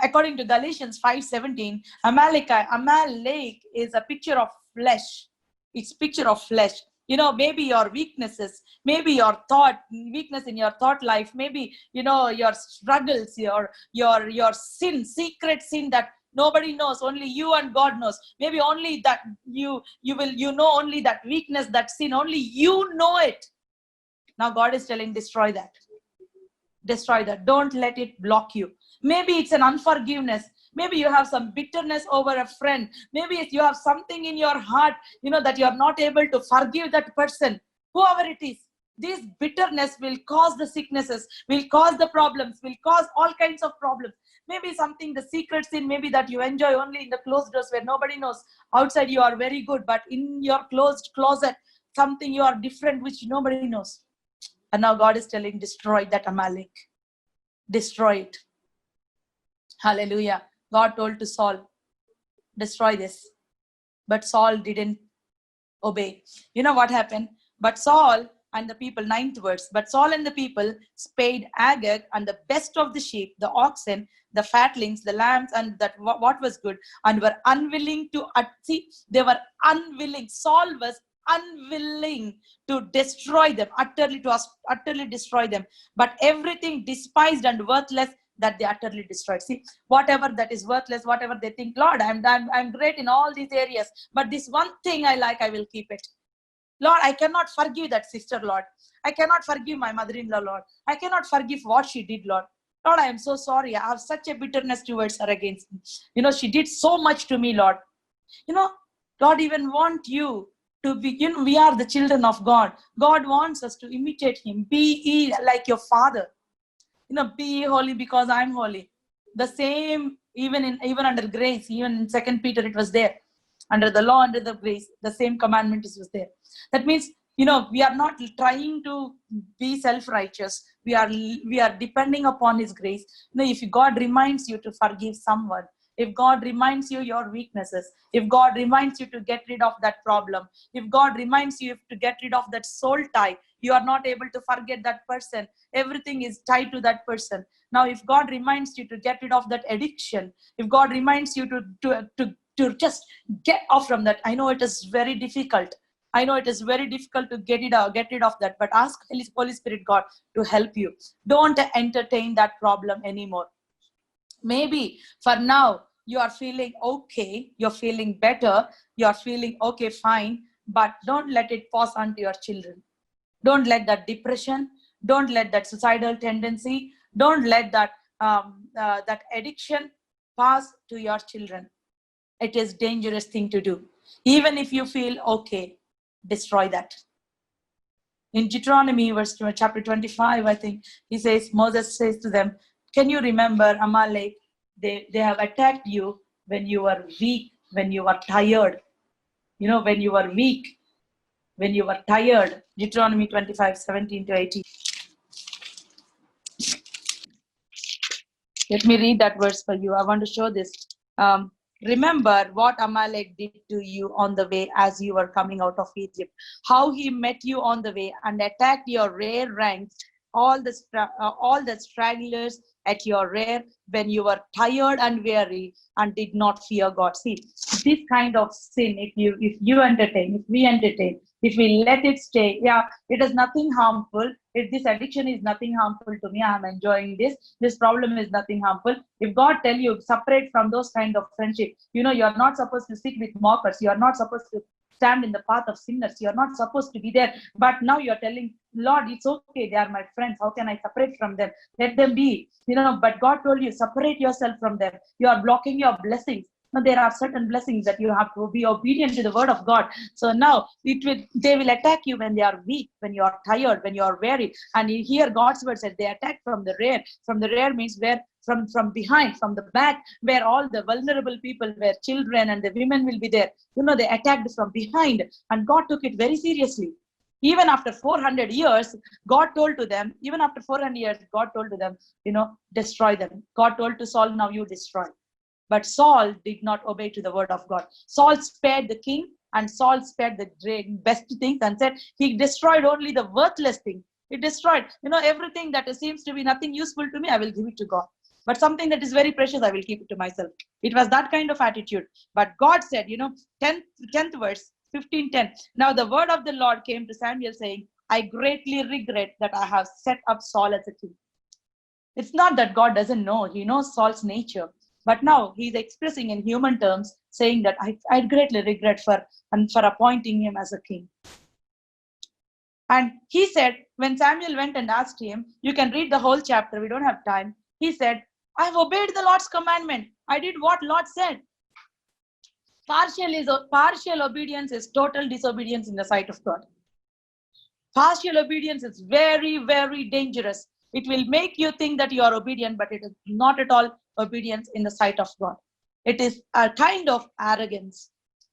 According to Galatians 5:17, Amalek is a picture of flesh. It's picture of flesh. You know, maybe your weaknesses, maybe your weakness in your thought life, maybe, you know, your struggles, your sin, secret sin that nobody knows, only you and God knows. Maybe only that you know only that weakness, that sin, only you know it. Now God is telling, destroy that. Destroy that. Don't let it block you. Maybe it's an unforgiveness. Maybe you have some bitterness over a friend. Maybe if you have something in your heart, you know, that you're not able to forgive that person, whoever it is. This bitterness will cause the sicknesses, will cause the problems, will cause all kinds of problems. Maybe something, the secret sin, maybe that you enjoy only in the closed doors where nobody knows. Outside you are very good, but in your closed closet, something you are different, which nobody knows. And now God is telling, destroy that Amalek. Destroy it. Hallelujah. God told to Saul, destroy this. But Saul didn't obey. You know what happened? But Saul and the people, 9th verse, but Saul and the people spared Agag and the best of the sheep, the oxen, the fatlings, the lambs, and that what was good, and were unwilling to, see, they were unwilling. Saul was unwilling to destroy them, utterly destroy them. But everything despised and worthless that they utterly destroyed. See, whatever that is worthless, whatever they think, Lord, I'm great in all these areas, but this one thing I like, I will keep it. Lord, I cannot forgive that sister, Lord. I cannot forgive my mother-in-law, Lord. I cannot forgive what she did, Lord. Lord, I am so sorry. I have such a bitterness towards her against me. You know, she did so much to me, Lord. You know, God even wants you to be, you know, we are the children of God. God wants us to imitate him. Be ye like your father. You know, be ye holy because I'm holy. The same, even under grace, even in 2 Peter, it was there. Under the law, under the grace, the same commandment was there. That means, you know, we are not trying to be self-righteous. We are depending upon his grace. You know, if God reminds you to forgive someone, if God reminds you your weaknesses, if God reminds you to get rid of that problem, if God reminds you to get rid of that soul tie, you are not able to forget that person. Everything is tied to that person. Now, if God reminds you to get rid of that addiction, if God reminds you to just get off from that, I know it is very difficult. I know it is very difficult to get rid of that, but ask Holy Spirit God to help you. Don't entertain that problem anymore. Maybe for now you are feeling okay, you're feeling better, you're feeling okay, fine, but don't let it pass on to your children. Don't let that depression, don't let that suicidal tendency, don't let that that addiction pass to your children. It is a dangerous thing to do. Even if you feel okay, destroy that. In Deuteronomy chapter 25, I think, Moses says to them, can you remember Amalek? They have attacked you when you were weak, when you were tired. You know, when you were weak, when you were tired. Deuteronomy 25, 17 to 18. Let me read that verse for you. I want to show this. Remember what Amalek did to you on the way as you were coming out of Egypt. How he met you on the way and attacked your rear ranks, all the stragglers at your rear when you were tired and weary and did not fear God. See, this kind of sin, if you entertain, if we entertain, if we let it stay, yeah, it is nothing harmful. If this addiction is nothing harmful to me, I'm enjoying this. This problem is nothing harmful. If God tell you separate from those kind of friendship, you're not supposed to sit with mockers. You are not supposed to stand in the path of sinners. You're not supposed to be there. But now you're telling, Lord, it's okay. They are my friends. How can I separate from them? Let them be. But God told you, separate yourself from them. You are blocking your blessings. Now, there are certain blessings that you have to be obedient to the word of God. So now they will attack you when they are weak, when you are tired, when you are weary. And you hear God's word said they attack from the rear. From the rear means where from behind, from the back, where all the vulnerable people, where children and the women will be there. They attacked from behind, and God took it very seriously. Even after 400 years, God told to them, destroy them. God told to Saul, now you destroy. But Saul did not obey to the word of God. Saul spared the king, and Saul spared the best things and said he destroyed only the worthless thing. He destroyed, everything that seems to be nothing useful to me, I will give it to God. But something that is very precious, I will keep it to myself. It was that kind of attitude. But God said, 10th verse, 15:10. Now the word of the Lord came to Samuel saying, I greatly regret that I have set up Saul as a king. It's not that God doesn't know. He knows Saul's nature. But now he's expressing in human terms, saying that I greatly regret for appointing him as a king. And he said, when Samuel went and asked him, you can read the whole chapter, we don't have time. He said, I have obeyed the Lord's commandment. I did what Lord said. Partial obedience is total disobedience in the sight of God. Partial obedience is very, very dangerous. It will make you think that you are obedient, but it is not at all obedience in the sight of God. It is a kind of arrogance.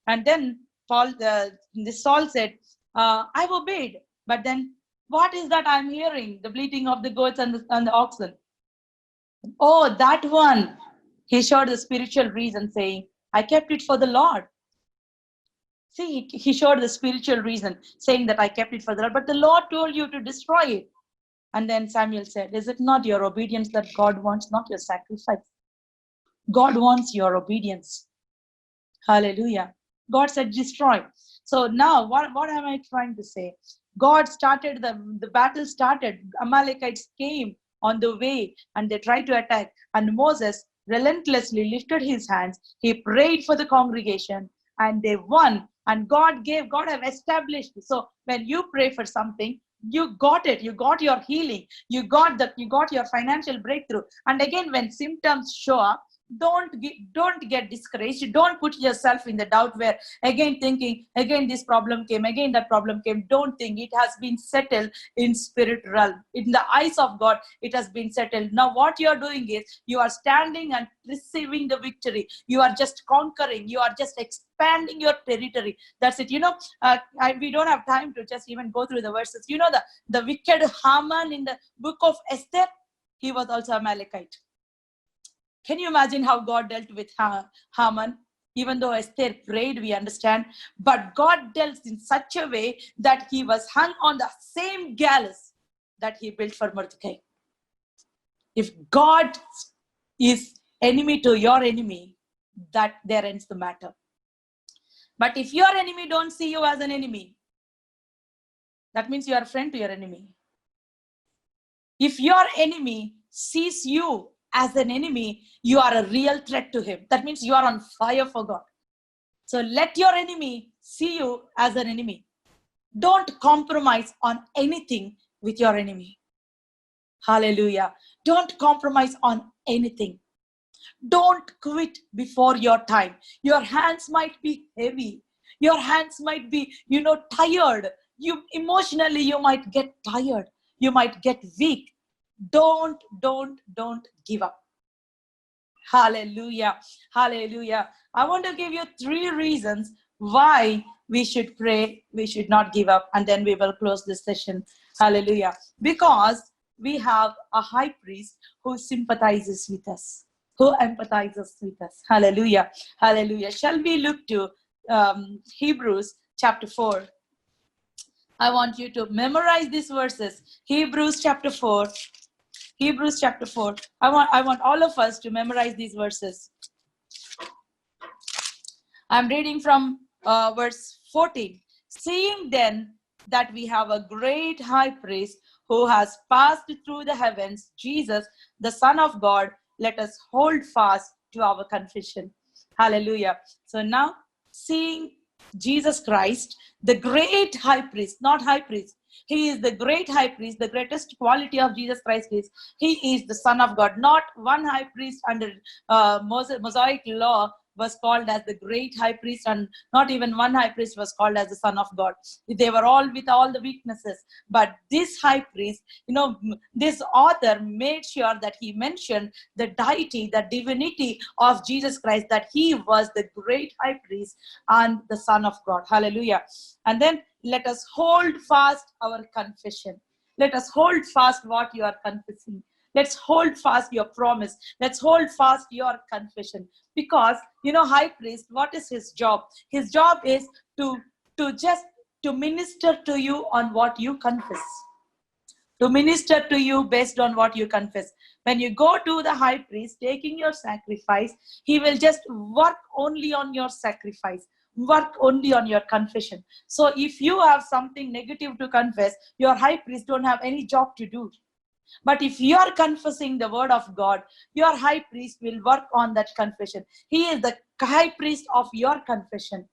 And then Saul said, I've obeyed. But then what is that I'm hearing? The bleating of the goats and the oxen. Oh, that one. He showed the spiritual reason, saying, I kept it for the Lord. See, he showed the spiritual reason, saying that I kept it for the Lord. But the Lord told you to destroy it. And then Samuel said, is it not your obedience that God wants, not your sacrifice? God wants your obedience. Hallelujah. God said, destroy. So now, what am I trying to say? God started, the battle started. Amalekites came on the way and they tried to attack. And Moses relentlessly lifted his hands. He prayed for the congregation and they won. And God have established. So when you pray for something, you got it. You got your healing. You got your financial breakthrough. And again, when symptoms show up, don't get discouraged. Don't put yourself in the doubt where again thinking, again this problem came, again that problem came. Don't think. It has been settled in spirit realm. In the eyes of God, it has been settled. Now what you are doing is you are standing and receiving the victory. You are just conquering. You are just expanding your territory. That's it. We don't have time to just even go through the verses. The wicked Haman in the book of Esther, he was also Amalekite. Can you imagine how God dealt with Haman? Even though Esther prayed, we understand. But God dealt in such a way that he was hung on the same gallows that he built for Mordecai. If God is enemy to your enemy, that there ends the matter. But if your enemy don't see you as an enemy, that means you are a friend to your enemy. If your enemy sees you as an enemy, you are a real threat to him. That means you are on fire for God. So let your enemy see you as an enemy. Don't compromise on anything with your enemy. Hallelujah. Don't compromise on anything. Don't quit before your time. Your hands might be heavy. Your hands might be, tired. Emotionally, you might get tired. You might get weak. Don't give up. Hallelujah. Hallelujah. I want to give you 3 reasons why we should pray, we should not give up, and then we will close this session. Hallelujah. Because we have a high priest who sympathizes with us, who empathizes with us. Hallelujah. Hallelujah. Shall we look to Hebrews chapter 4? I want you to memorize these verses. Hebrews chapter 4. Hebrews chapter 4. I want all of us to memorize these verses. I'm reading from verse 14. Seeing then that we have a great high priest who has passed through the heavens, Jesus, the Son of God, let us hold fast to our confession. Hallelujah. So now, seeing Jesus Christ, the great high priest, not high priest. He is the great high priest. The greatest quality of Jesus Christ is he is the Son of God. Not one high priest under Mosaic law was called as the great high priest, and not even one high priest was called as the Son of God. They were all with all the weaknesses. But this high priest, this author made sure that he mentioned the deity, the divinity of Jesus Christ, that he was the great high priest and the Son of God. Hallelujah. And then let us hold fast our confession. Let us hold fast what you are confessing. Let's hold fast your promise. Let's hold fast your confession. Because, high priest, what is his job? His job is to minister to you on what you confess. To minister to you based on what you confess. When you go to the high priest taking your sacrifice, he will just work only on your sacrifice, work only on your confession. So if you have something negative to confess, your high priest don't have any job to do. But if you are confessing the word of God, your high priest will work on that confession. He is the high priest of your confession.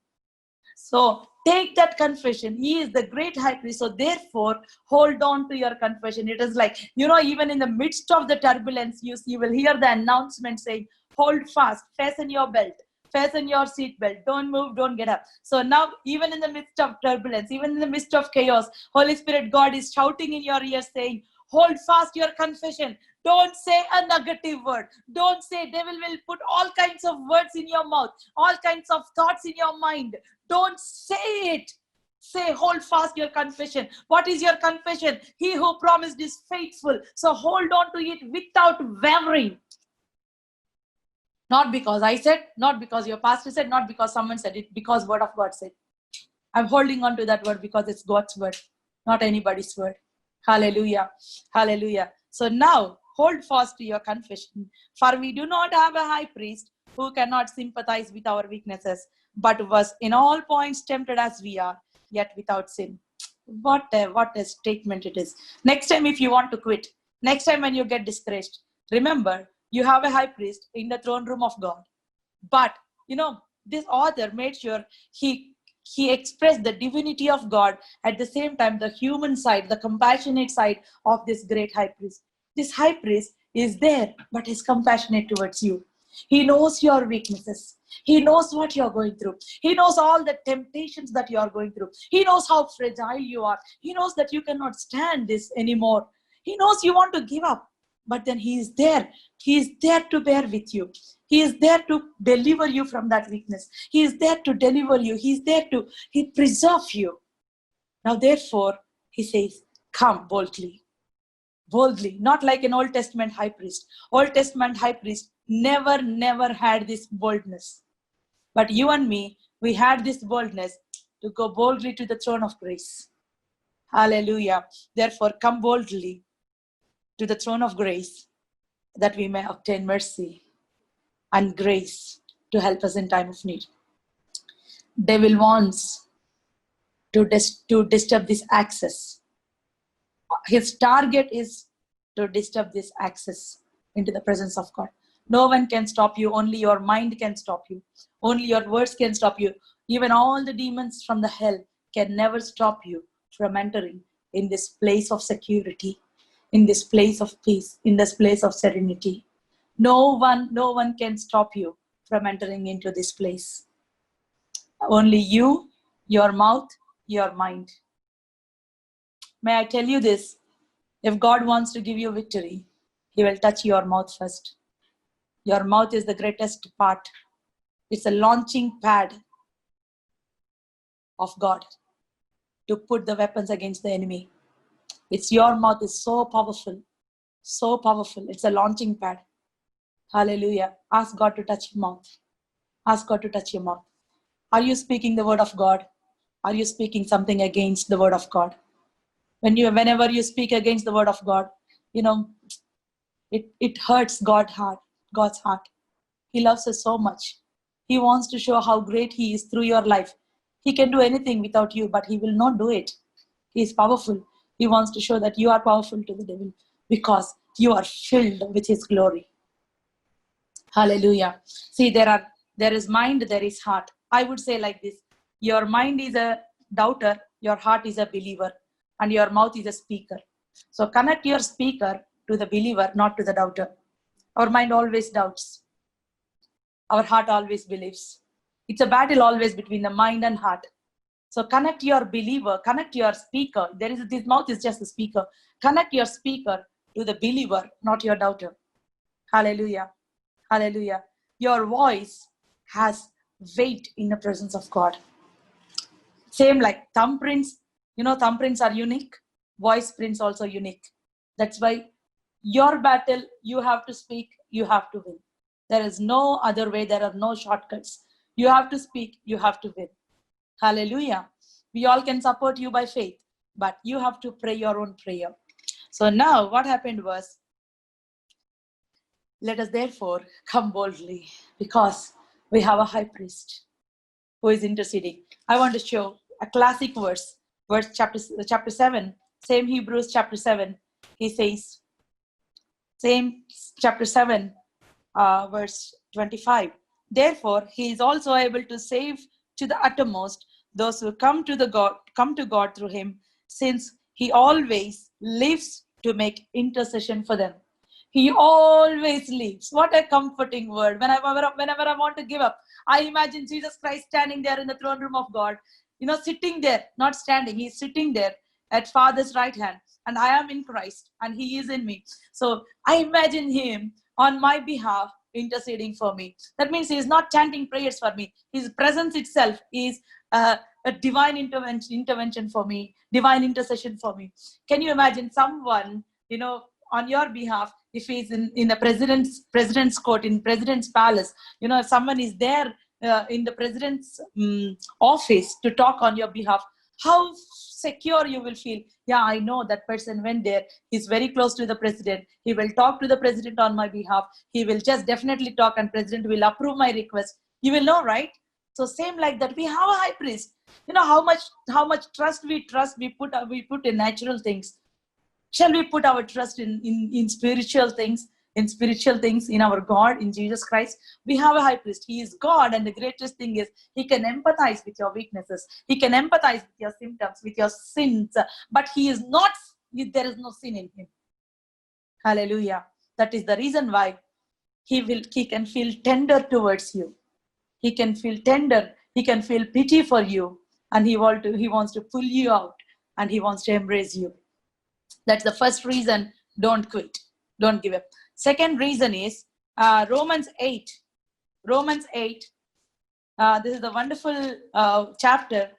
So take that confession. He is the great high priest. So therefore, hold on to your confession. It is like, even in the midst of the turbulence, you will hear the announcement saying, hold fast, fasten your belt, fasten your seatbelt, don't move, don't get up. So now, even in the midst of turbulence, even in the midst of chaos, Holy Spirit, God is shouting in your ear saying, hold fast your confession. Don't say a negative word. Don't say, devil will put all kinds of words in your mouth, all kinds of thoughts in your mind. Don't say it. Say, hold fast your confession. What is your confession? He who promised is faithful. So hold on to it without wavering. Not because I said, not because your pastor said, not because someone said it, because word of God said. I'm holding on to that word because it's God's word, not anybody's word. Hallelujah. Hallelujah. So now, hold fast to your confession. For we do not have a high priest who cannot sympathize with our weaknesses, but was in all points tempted as we are, yet without sin. What a statement it is. Next time, if you want to quit, next time when you get discouraged, remember, you have a high priest in the throne room of God. But, this author made sure he expressed the divinity of God, at the same time the human side, the compassionate side of this great high priest. This high priest is there, but is compassionate towards you. He knows your weaknesses. He knows what you're going through. He knows all the temptations that you are going through. He knows how fragile you are. He knows that you cannot stand this anymore. He knows you want to give up, but then he is there. He is there to bear with you. He is there to deliver you from that weakness. He is there to deliver you. He is there to preserve you. Now, therefore, he says, come boldly. Boldly, not like an Old Testament high priest. Old Testament high priest never had this boldness. But you and me, we had this boldness to go boldly to the throne of grace. Hallelujah. Therefore, come boldly to the throne of grace, that we may obtain mercy and grace to help us in time of need. Devil wants to disturb this access. His target is to disturb this access into the presence of God. No one can stop you. Only your mind can stop you. Only your words can stop you. Even all the demons from the hell can never stop you from entering in this place of security, in this place of peace, in this place of serenity. No one can stop you from entering into this place. Only you, your mouth, your mind. May I tell you this? If God wants to give you victory, he will touch your mouth first. Your mouth is the greatest part. It's a launching pad of God to put the weapons against the enemy. Your mouth is so powerful, so powerful. It's a launching pad. Hallelujah. Ask God to touch your mouth. Ask God to touch your mouth. Are you speaking the word of God? Are you speaking something against the word of God? Whenever you speak against the word of God, it hurts God's heart. He loves us so much. He wants to show how great He is through your life. He can do anything without you, but He will not do it. He is powerful. He wants to show that you are powerful to the devil because you are filled with His glory. Hallelujah. See, there is mind, there is heart. I would say like this: your mind is a doubter, your heart is a believer, and your mouth is a speaker. So connect your speaker to the believer, not to the doubter. Our mind always doubts. Our heart always believes. It's a battle always between the mind and heart. So connect your believer, connect your speaker. This mouth is just a speaker. Connect your speaker to the believer, not your doubter. Hallelujah. Hallelujah. Your voice has weight in the presence of God. Same like thumbprints. Thumbprints are unique. Voice prints also unique. That's why your battle, you have to speak, you have to win. There is no other way. There are no shortcuts. You have to speak, you have to win. Hallelujah. We all can support you by faith, but you have to pray your own prayer. So now what happened was, let us therefore come boldly, because we have a high priest who is interceding. I want to show a classic verse chapter 7, same Hebrews chapter 7. He says, same chapter 7, verse 25. Therefore, He is also able to save to the uttermost those who come to God through Him, since He always lives to make intercession for them. He always lives. What a comforting word. Whenever I want to give up, I imagine Jesus Christ standing there in the throne room of God, sitting there, not standing. He's sitting there at Father's right hand, and I am in Christ, and He is in me. So I imagine Him on my behalf interceding for me. That means He is not chanting prayers for me. His presence itself is a divine intervention for me, divine intercession for me. Can you imagine someone, on your behalf, if he's in the president's court, in president's palace, if someone is there in the president's office to talk on your behalf, how secure you will feel. Yeah, I know that person went there. He's very close to the president. He will talk to the president on my behalf. He will just definitely talk, and president will approve my request. You will know, right? So same like that, we have a high priest. How much trust we put in natural things. Shall we put our trust in spiritual things, in our God, in Jesus Christ? We have a high priest. He is God, and the greatest thing is He can empathize with your weaknesses. He can empathize with your symptoms, with your sins, but He is not, there is no sin in Him. Hallelujah. That is the reason why He can feel tender towards you. He can feel tender. He can feel pity for you, and He wants to pull you out, and He wants to embrace you. That's the first reason. Don't quit. Don't give up. Second reason is Romans 8. Romans 8. This is a wonderful chapter,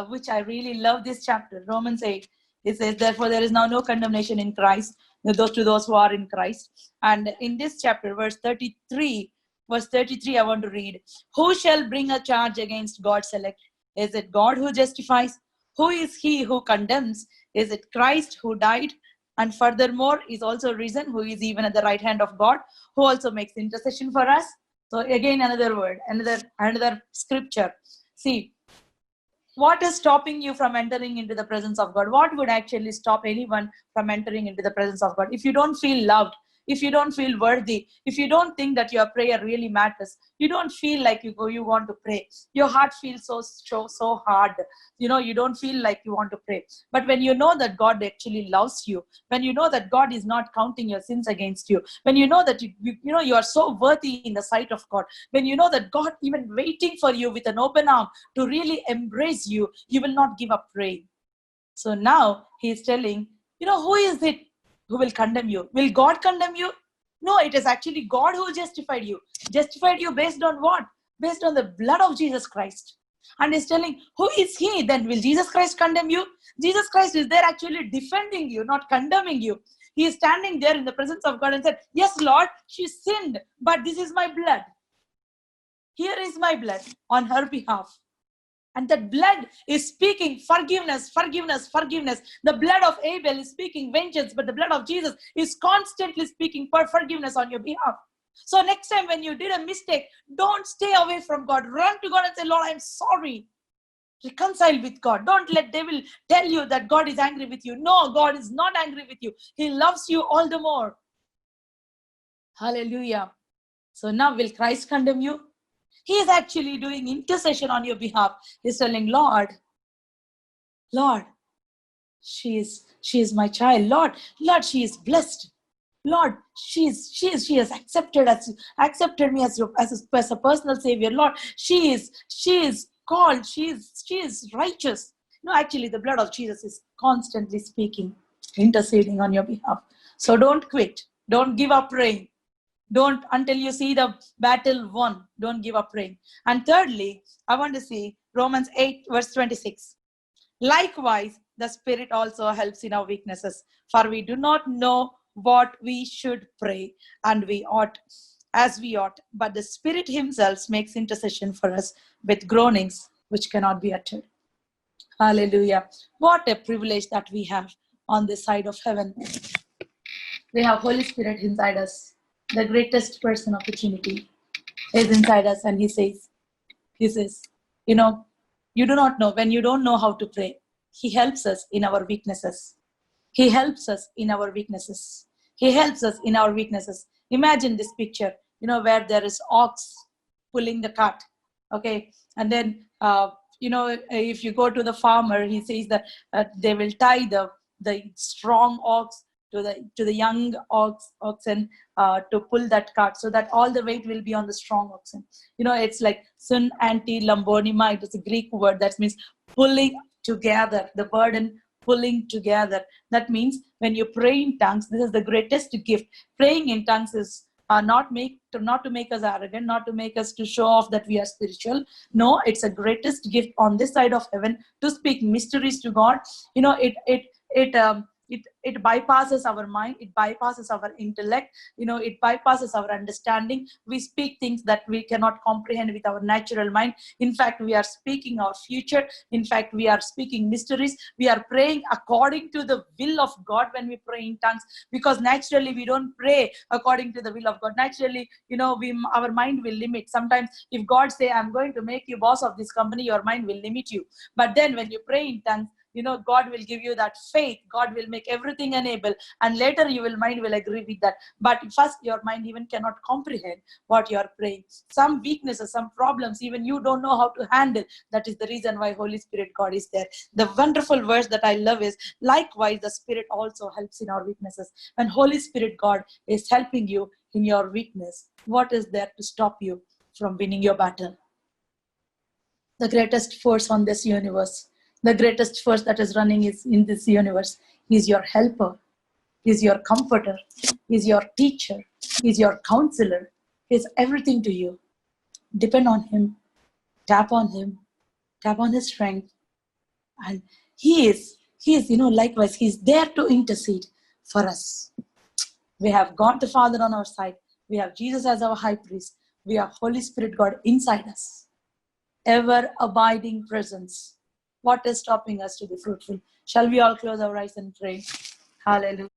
which I really love this chapter. Romans 8. It says, therefore, there is now no condemnation in Christ, to those who are in Christ. And in this chapter, verse 33, I want to read. Who shall bring a charge against God's elect? Is it God who justifies? Who is He who condemns? Is it Christ who died and furthermore is also risen, who is even at the right hand of God, who also makes intercession for us? So again, another word, another scripture. See, what is stopping you from entering into the presence of God? What would actually stop anyone from entering into the presence of God? If you don't feel loved, if you don't feel worthy, if you don't think that your prayer really matters, you don't feel like you want to pray, your heart feels so hard, you don't feel like you want to pray. But when you know that God actually loves you, when you know that God is not counting your sins against you, when you know that you are so worthy in the sight of God, when you know that God even waiting for you with an open arm to really embrace you, you will not give up praying. So now He is telling, who is it who will condemn you? Will God condemn you? No, it is actually God who justified you. Justified you based on what? Based on the blood of Jesus Christ. And He's telling, who is He? Then will Jesus Christ condemn you? Jesus Christ is there actually defending you, not condemning you. He is standing there in the presence of God and said, yes, Lord, she sinned, but this is my blood. Here is my blood on her behalf. And that blood is speaking forgiveness, forgiveness, forgiveness. The blood of Abel is speaking vengeance, but the blood of Jesus is constantly speaking forgiveness on your behalf. So next time when you did a mistake, don't stay away from God. Run to God and say, Lord, I'm sorry. Reconcile with God. Don't let devil tell you that God is angry with you. No, God is not angry with you. He loves you all the more. Hallelujah. So now will Christ condemn you? He is actually doing intercession on your behalf. He's telling, Lord, she is my child. Lord, she is blessed. Lord, she has accepted me as a personal savior. Lord, she is called. She is righteous. No, actually, the blood of Jesus is constantly speaking, interceding on your behalf. So don't quit. Don't give up praying. Don't until you see the battle won. Don't give up praying. And thirdly, I want to see Romans 8 verse 26. Likewise, the Spirit also helps in our weaknesses, for we do not know what we should pray, and we ought as we ought, but the Spirit Himself makes intercession for us with groanings which cannot be uttered. Hallelujah. What a privilege that we have on this side of heaven. We have Holy Spirit inside us, the greatest person of the Trinity is inside us, and He says, you know, you do not know, when you don't know how to pray, He helps us in our weaknesses. He helps us in our weaknesses. He helps us in our weaknesses. Imagine this picture, where there is ox pulling the cart, okay? And then, if you go to the farmer, he says that they will tie the strong ox to the young oxen to pull that cart, so that all the weight will be on the strong oxen. It's like sun anti lambonima. It is a Greek word that means pulling together, the burden pulling together. That means when you pray in tongues, this is the greatest gift. Praying in tongues is not to make us arrogant, not to make us to show off that we are spiritual. No, it's a greatest gift on this side of heaven to speak mysteries to God. It bypasses our mind, it bypasses our intellect, it bypasses our understanding. We speak things that we cannot comprehend with our natural mind. In fact, we are speaking our future. In fact, we are speaking mysteries. We are praying according to the will of God when we pray in tongues, because naturally we don't pray according to the will of God. Naturally, our mind will limit. Sometimes if God say, I'm going to make you boss of this company, your mind will limit you. But then when you pray in tongues, God will give you that faith. God will make everything enable, and later mind will agree with that. But first, your mind even cannot comprehend what you are praying. Some weaknesses, some problems, even you don't know how to handle. That is the reason why Holy Spirit God is there. The wonderful verse that I love is, likewise, the Spirit also helps in our weaknesses. When Holy Spirit God is helping you in your weakness, what is there to stop you from winning your battle? The greatest force on this universe, the greatest force that is running is in this universe, is your helper, is your comforter, is your teacher, is your counselor, is everything to you. Depend on Him, tap on Him, tap on His strength. And He is, likewise, He's there to intercede for us. We have God the Father on our side. We have Jesus as our high priest. We have Holy Spirit God inside us. Ever abiding presence. What is stopping us to be fruitful? Shall we all close our eyes and pray? Hallelujah.